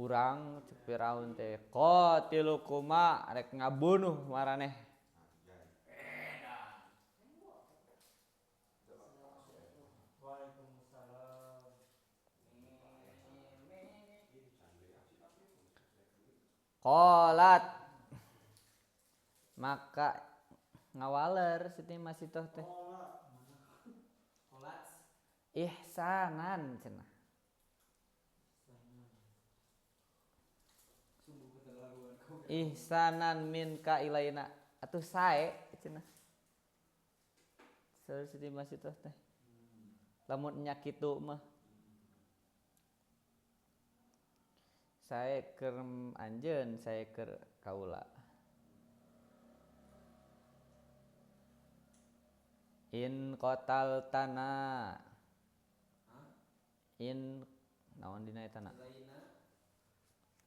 urang cek Firaun teh qatilukuma rek ngabunuh maraneh.
Waalaikumsalam.
Qalat maka ngawaler Siti Masitoh teh
Kolats.
ihsanan cenah
Sungguh keterlaluan kau.
ihsanan minka ilaina atuh sae cenah saur Siti Masitoh teh lamun nya kitu mah sae keur anjeun sae keur kaula in qatal tana in naon dina eta na
Ilaina.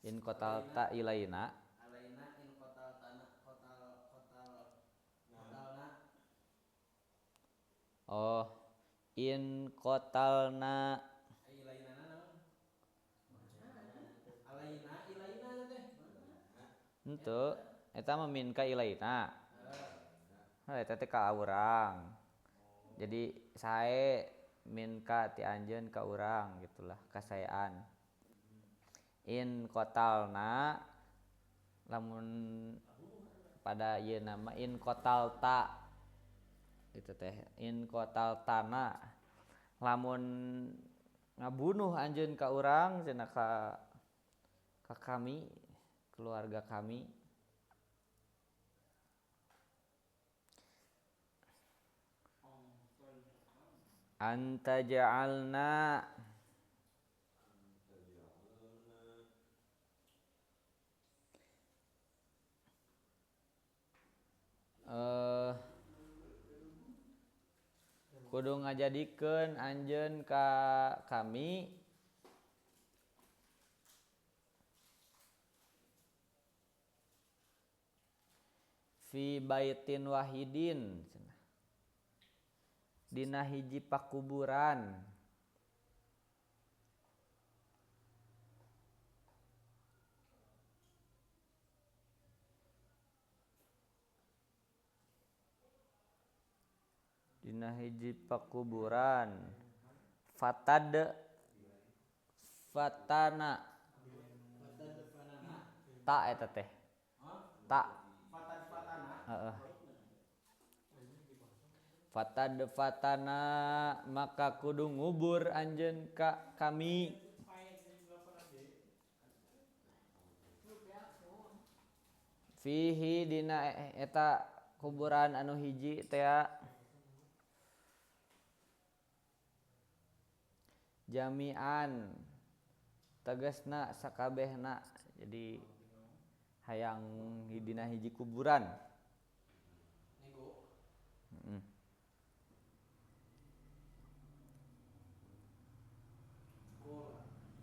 in qatal ta ilaina
Alaina in kotal tanah kotalna.
oh in qatalna
Ilainana naon? Alaina ilaina teh.
henteu eta mah min ka ilaina eta teh ka urang jadi sae min ka ti anjeun ka urang gitulah kasaean in qatalna lamun pada ieu nama in qatalta itu teh in qataltana lamun ngabunuh anjeun ka urang cenah ka kami keluarga kami anta ja'alna kudu ngajadikeun anjeun ka kami fi baitin wahidin cenah. Dina hiji pakuburan. Dina hiji pakuburan. Fatana ta eta teh. Ta. Heeh. Fatana maka kudu ngubur anjeun ka kami. Fihi dina eta kuburan anu hiji teh jami'an tegasna sakabehna. Jadi hayang dina hiji kuburan.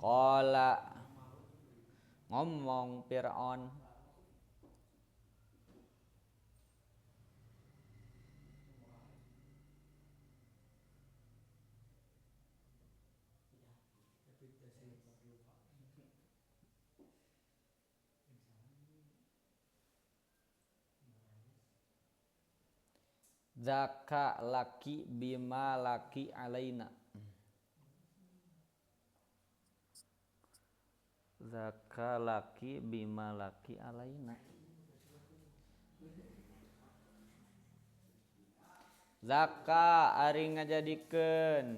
Qala ngomong Fir'aun zaka laki bima laki alaina. Zaka laki bima laki alaina. Zaka ari ngajadikeun.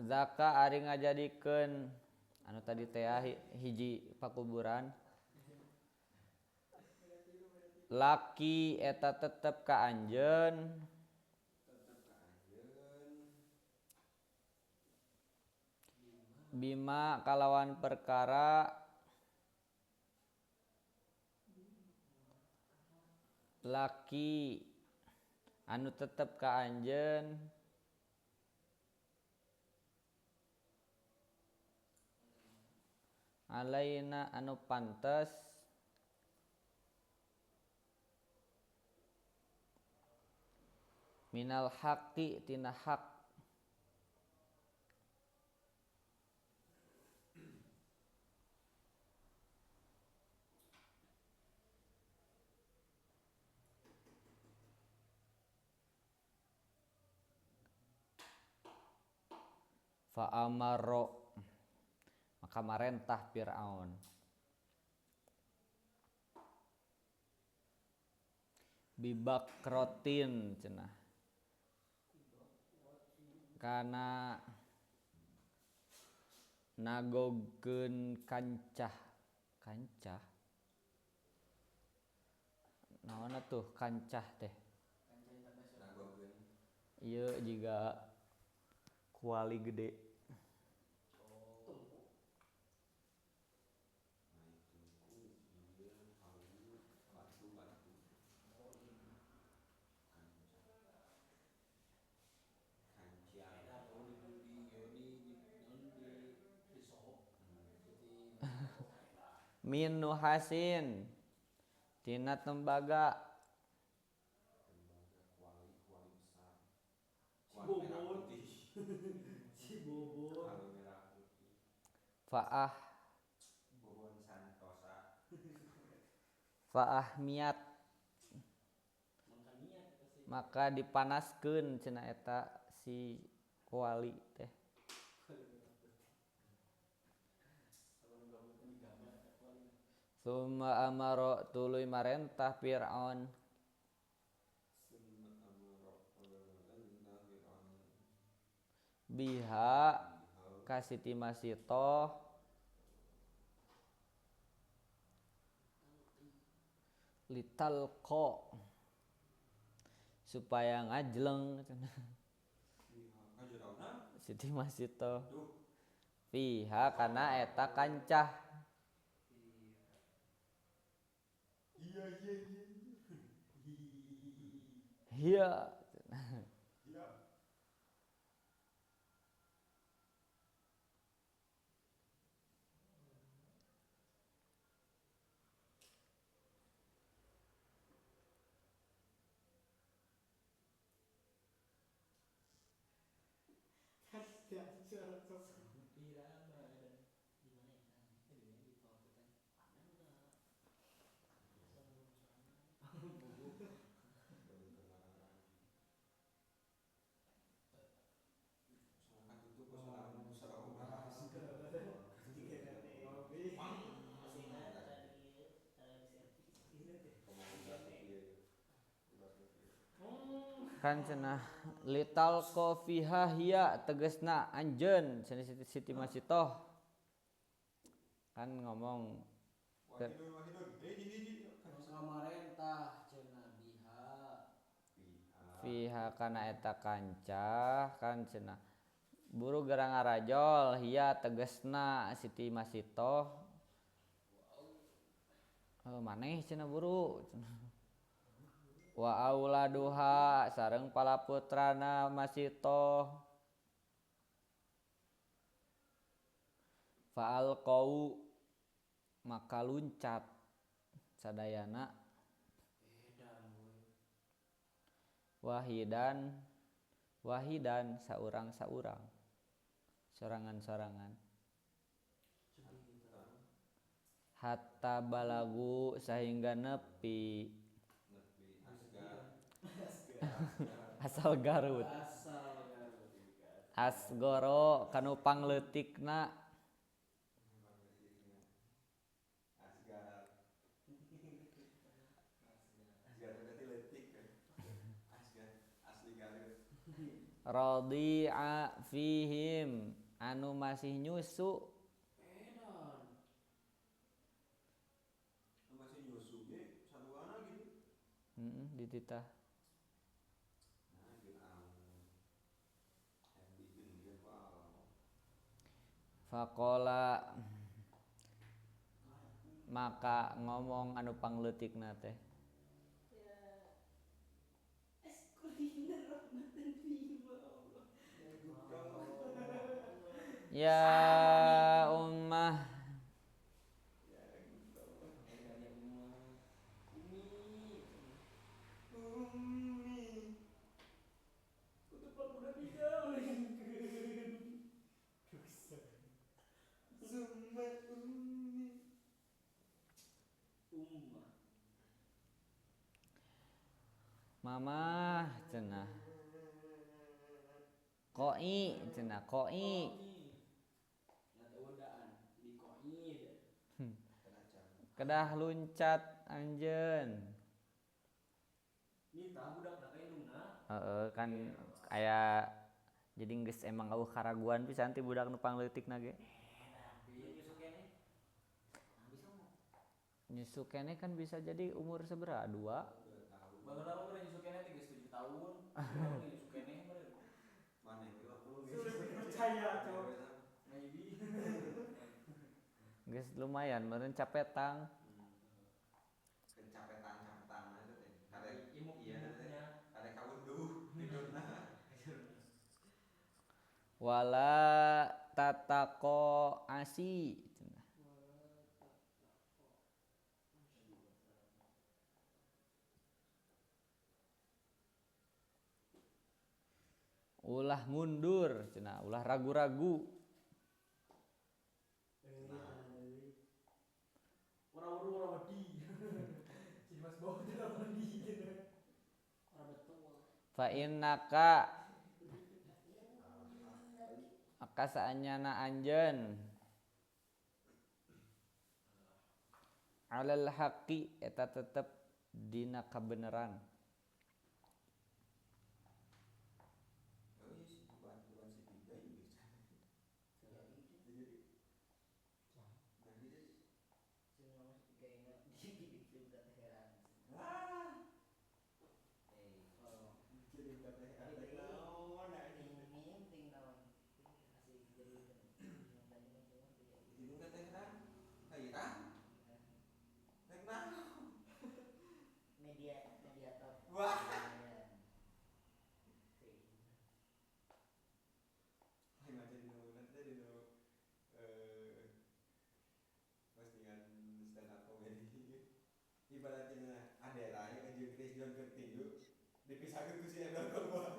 Zaka ari ngajadikeun anu tadi teh hiji pakuburan. Laki eta tetep ka anjeun. Bima kalawan perkara laki anu tetep ka anjeun alaina anu pantes minal haqqi tina hak. Fa amaro maka marentah Fir'aun bibakrotin cenah kana nagogkeun kancah naonna tuh kancah teh ieu jiga kuali gede. Min nuhasin tina tembaga faah miyat maka dipanaskeun cenah eta si kuali teh. Summa amaro tuluy marentah Fir'aun biha ka Siti Masitoh litalqa supaya ngajleng Siti Masitoh fiha kana eta kancah. Hiya
Irama dan gimana ya kan? Di Papua kan panen nggak?
Soalnya tutup soalnya salah bahas.
Sehingga cara diservis gitu teh.
Kan cenah lital kofiha hiya tegesna anjeun cenah Siti Masitoh kan ngomong
Wahidun, hiji.
Kemarin tah cenah biha
fiha kana eta kancah kan cenah buru gerang ngarajol hiya tegesna Siti Masitoh maneh cenah buru cenah. Wa auladuha sareng palaputrana Masitoh faal qau maka luncat sadayana wahidan saurang-saurang sorangan-sorangan hatta balagu sehingga nepi asal Garut asgoro kanu pangleutikna radi'a fihim anu masih nyusu
Masih nyusu ge saduana gitu.
dititah faqala maka ngomong anu pangleutikna teh ya ummah mamah cenah koi cenah koi kedah luncat anjeun kan aya jadi geus emang eueuh karaguan pisan ti budak nu pangleutikna ge nyusu keneh kan bisa jadi umur sabaraha 2
Bageuna mah meureun nyusu keneh teh geus 7 tahun. Nyusu keneh meureun.
Maneh ge
Percaya, Cok. Maybe.
geus lumayan meureun capetang
Kencapetan itu teh. Kadek
Imuk-imuknya.
Kadek kaunduh tidurna.
wala tataqo asi ulah mundur cenah ulah ragu-ragu
Ora wedi. Si Mas Bawa teh ora wedi gitu.
Ora betul.
fa innaka maka saanyana anjeun alal haqqi eta tetep dina kabeneran
Mediator.
Wah. Postingan stand up comedy ibaratnya adera yang jeung Chris John keur tinju dipisahkeun ku si Ebel Kobar.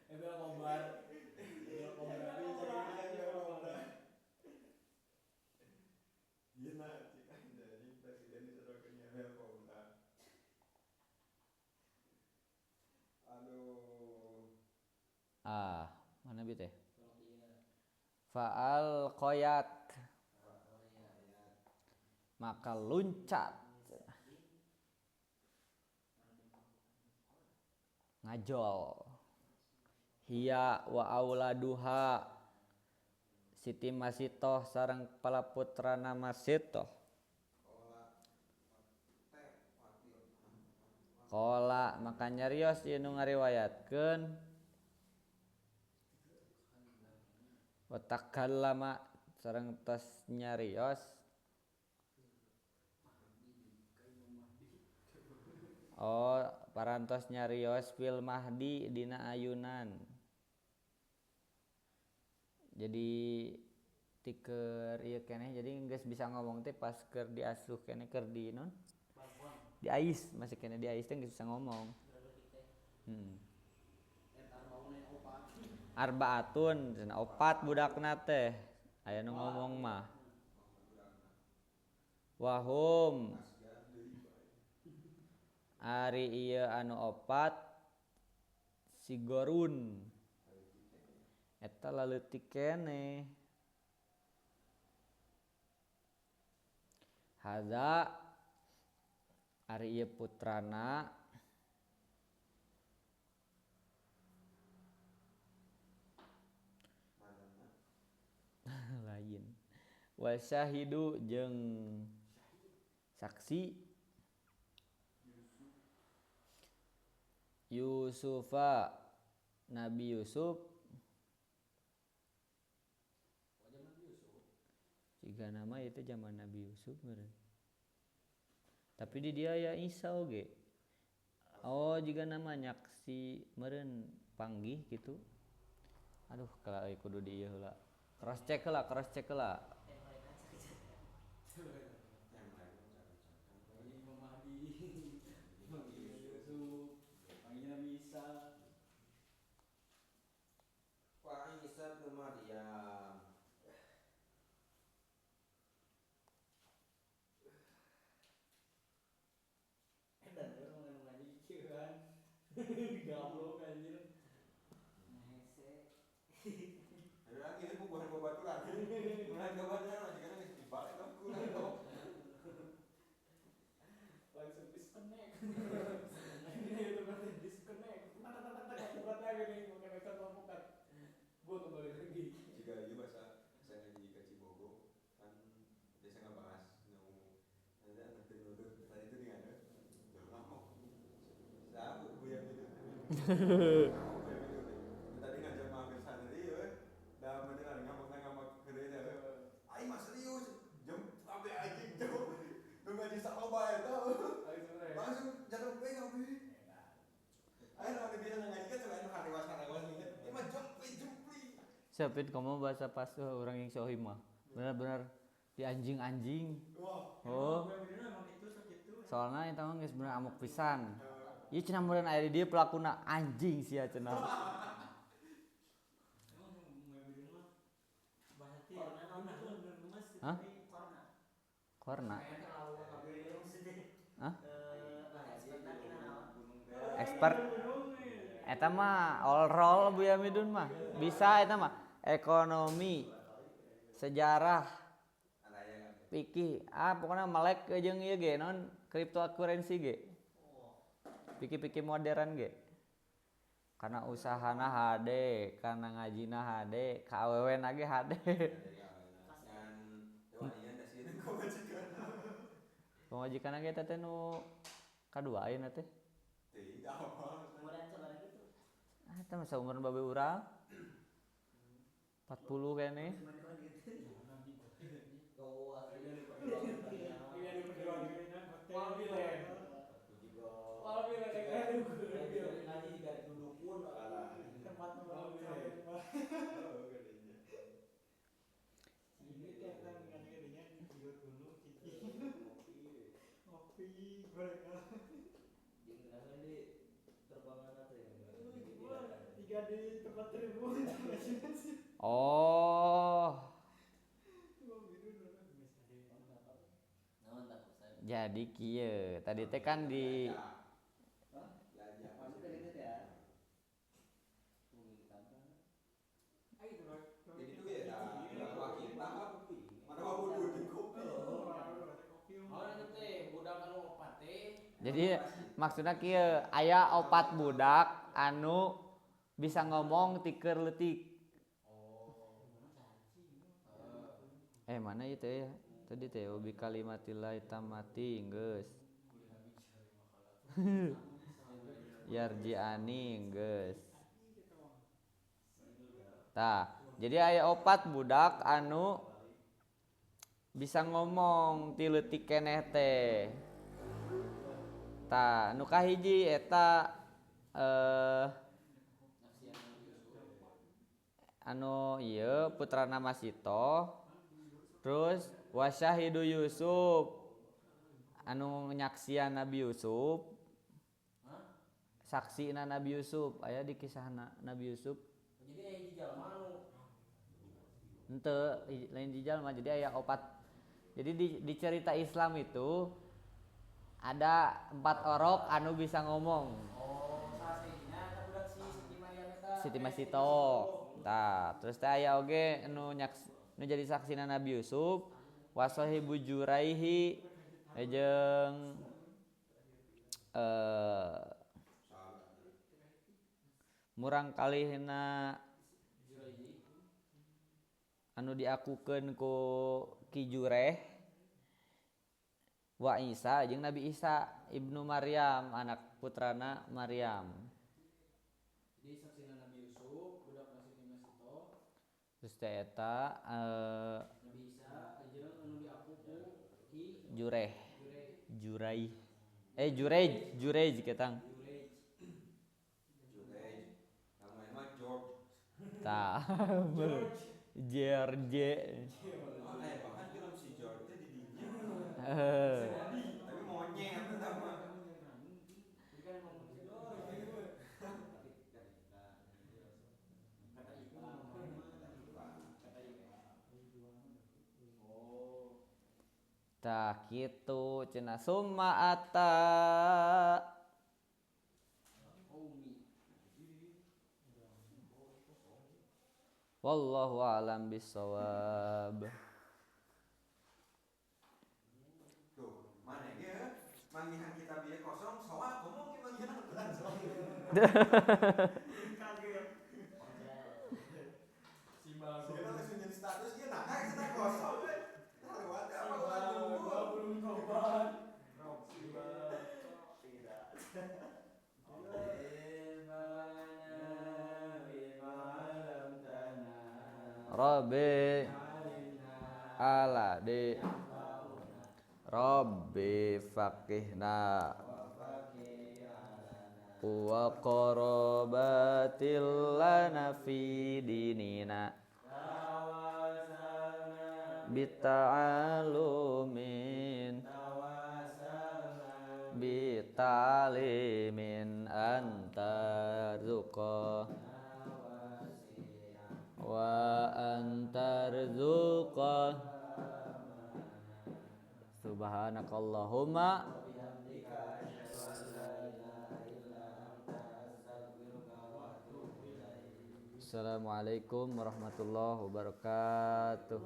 Ebel Kobar
Mana bi teh?
Tolong iya.
Fa'al qoyat
Oh iya.
maka luncat ngajol. Hiya wa auladuha Siti Masitoh sareng palaputrana Masitoh. Qala maka nyarios ieu nu ngariwayatkeun wa takallama sareng tos nyarios parantos nyarios fil mahdi dina ayunan. Jadi ti keur ieu keneh jadi geus bisa ngomong teh pas keur diasuh keneh keur di non di ais masih keneh di ais teh geus bisa ngomong. Arbaatun cenah opat budakna teh aya nu ngomong mah. Wahum ari ieu anu opat sigorun eta laleutik keneh. Hadza ari ieu putrana lain. Wa syahidu jeung saksi Yusufa Nabi Yusuf jika nama itu zaman Nabi Yusuf meureun. Tapi di dia ya Isa oge. Oh jika nama nyaksi meureun panggih gitu. Aduh kalau kudu di ieu heula. Cross check heula.
Gablok anjir.
Ada lagi ini bukan babaturan. Mulai babaturan aja kan geus dibalik kan kurang dong.
Langsung disconnect. Ini itu berarti disconnect. Beratnya gini bukan headset membuka. Gua kembali lagi.
Jika lagi bahasa saya ngaji ke Cibogo kan biasa ngebahas ada nanti nurut tadi itu dengan ngamuk. Saya buya gitu. Tadi ngajak mampir santri ya. Dah beneran ngambek gereja. Ai mas serius jam sampai anjing jauh. Nu ngaji sakloba eta. Langsung jatuh pegang wi. Ayo nanti biasa ngaji kan selain hariwas gitu. Ini mah jempli.
Siapin kamu bahasa pas orang yang sohim mah. Benar-benar di anjing-anjing. Oh. Soalnya eta mah geus bener amuk pisan. Ieu cenah meureun aya di dieu pelakuna anjing sia cenah. Hah? Korna. Hah? Expert. Eta mah all roll Bu Yamidun mah. Bisa eta mah ekonomi, sejarah, fikih, pokoknya melek jeung ieu ge non cryptocurrency ge. Fikih-fikih modern ge. Karena usahana hade, karena ngajina hade, ka awewena ge hade. Pemajikan ge teh nu kadua ayeuna teh. Eta mah saumuran babe urang. 40 kene.
Di tempat tribun.
Oh. Jadi kieu, tadi teh kan di Jadi maksudnya kieu aya 4 budak anu bisa ngomong ti keur leutik. Mana itu ya? Tadi teh ubi kalimatillah tamati geus. Yarji'ani geus. Tah, jadi aya 4 budak anu bisa ngomong ti leutik keneh teh. Tah, nu kahiji eta anu ieu putrana Masito. Terus wasyahidu Yusuf anu nyaksian Nabi Yusuf. Saksina Nabi Yusuf aya di kisahna Nabi Yusuf.
Jadi aya di jalma anu
Henteu lain di jalma, jadi aya 4. Jadi di cerita Islam itu ada 4 orok anu bisa ngomong.
sasehina eta budak si Siti Maryam eta.
Siti Masito. Tah, terus teh aya oge nu jadi saksina Nabi Yusuf, wasahibu Juraihi jeung murang kalihna anu diakukeun ku Ki Jureh wa Isa jeung Nabi Isa ibnu Maryam anak putrana Maryam.
Jadi saksina Nabi Yusuf budak Siti Masito.
Terus teh eta
Nabi Isa jeung anu diaku ku Ki
Jureh.
Jurej.
Jurej ketang.
Jurej. Kamu mah George.
Tah. Jerje.
Oh, kayak bahkan film si George teh di dinya.
Heuh.
Tapi monyet eta mah.
Tah kitu cenah summa ata wallahu a'lam bissawab.
Tuh, mana ge manggihan kita bieu kosong soal ngomong ge manggihan kosong. Kaget. Simbang. Sieuna langsung jadi status ieu nah kita kosong we. Tah lewat apa gua nunggu belum tobat.
Rabbi aladi Rabbi faqihna wa qarabatil lana fi dinina bita'alumin bita'alimin antarzuqa wa antarzuqa subhanakallahumma Assalamualaikum warahmatullahi wabarakatuh.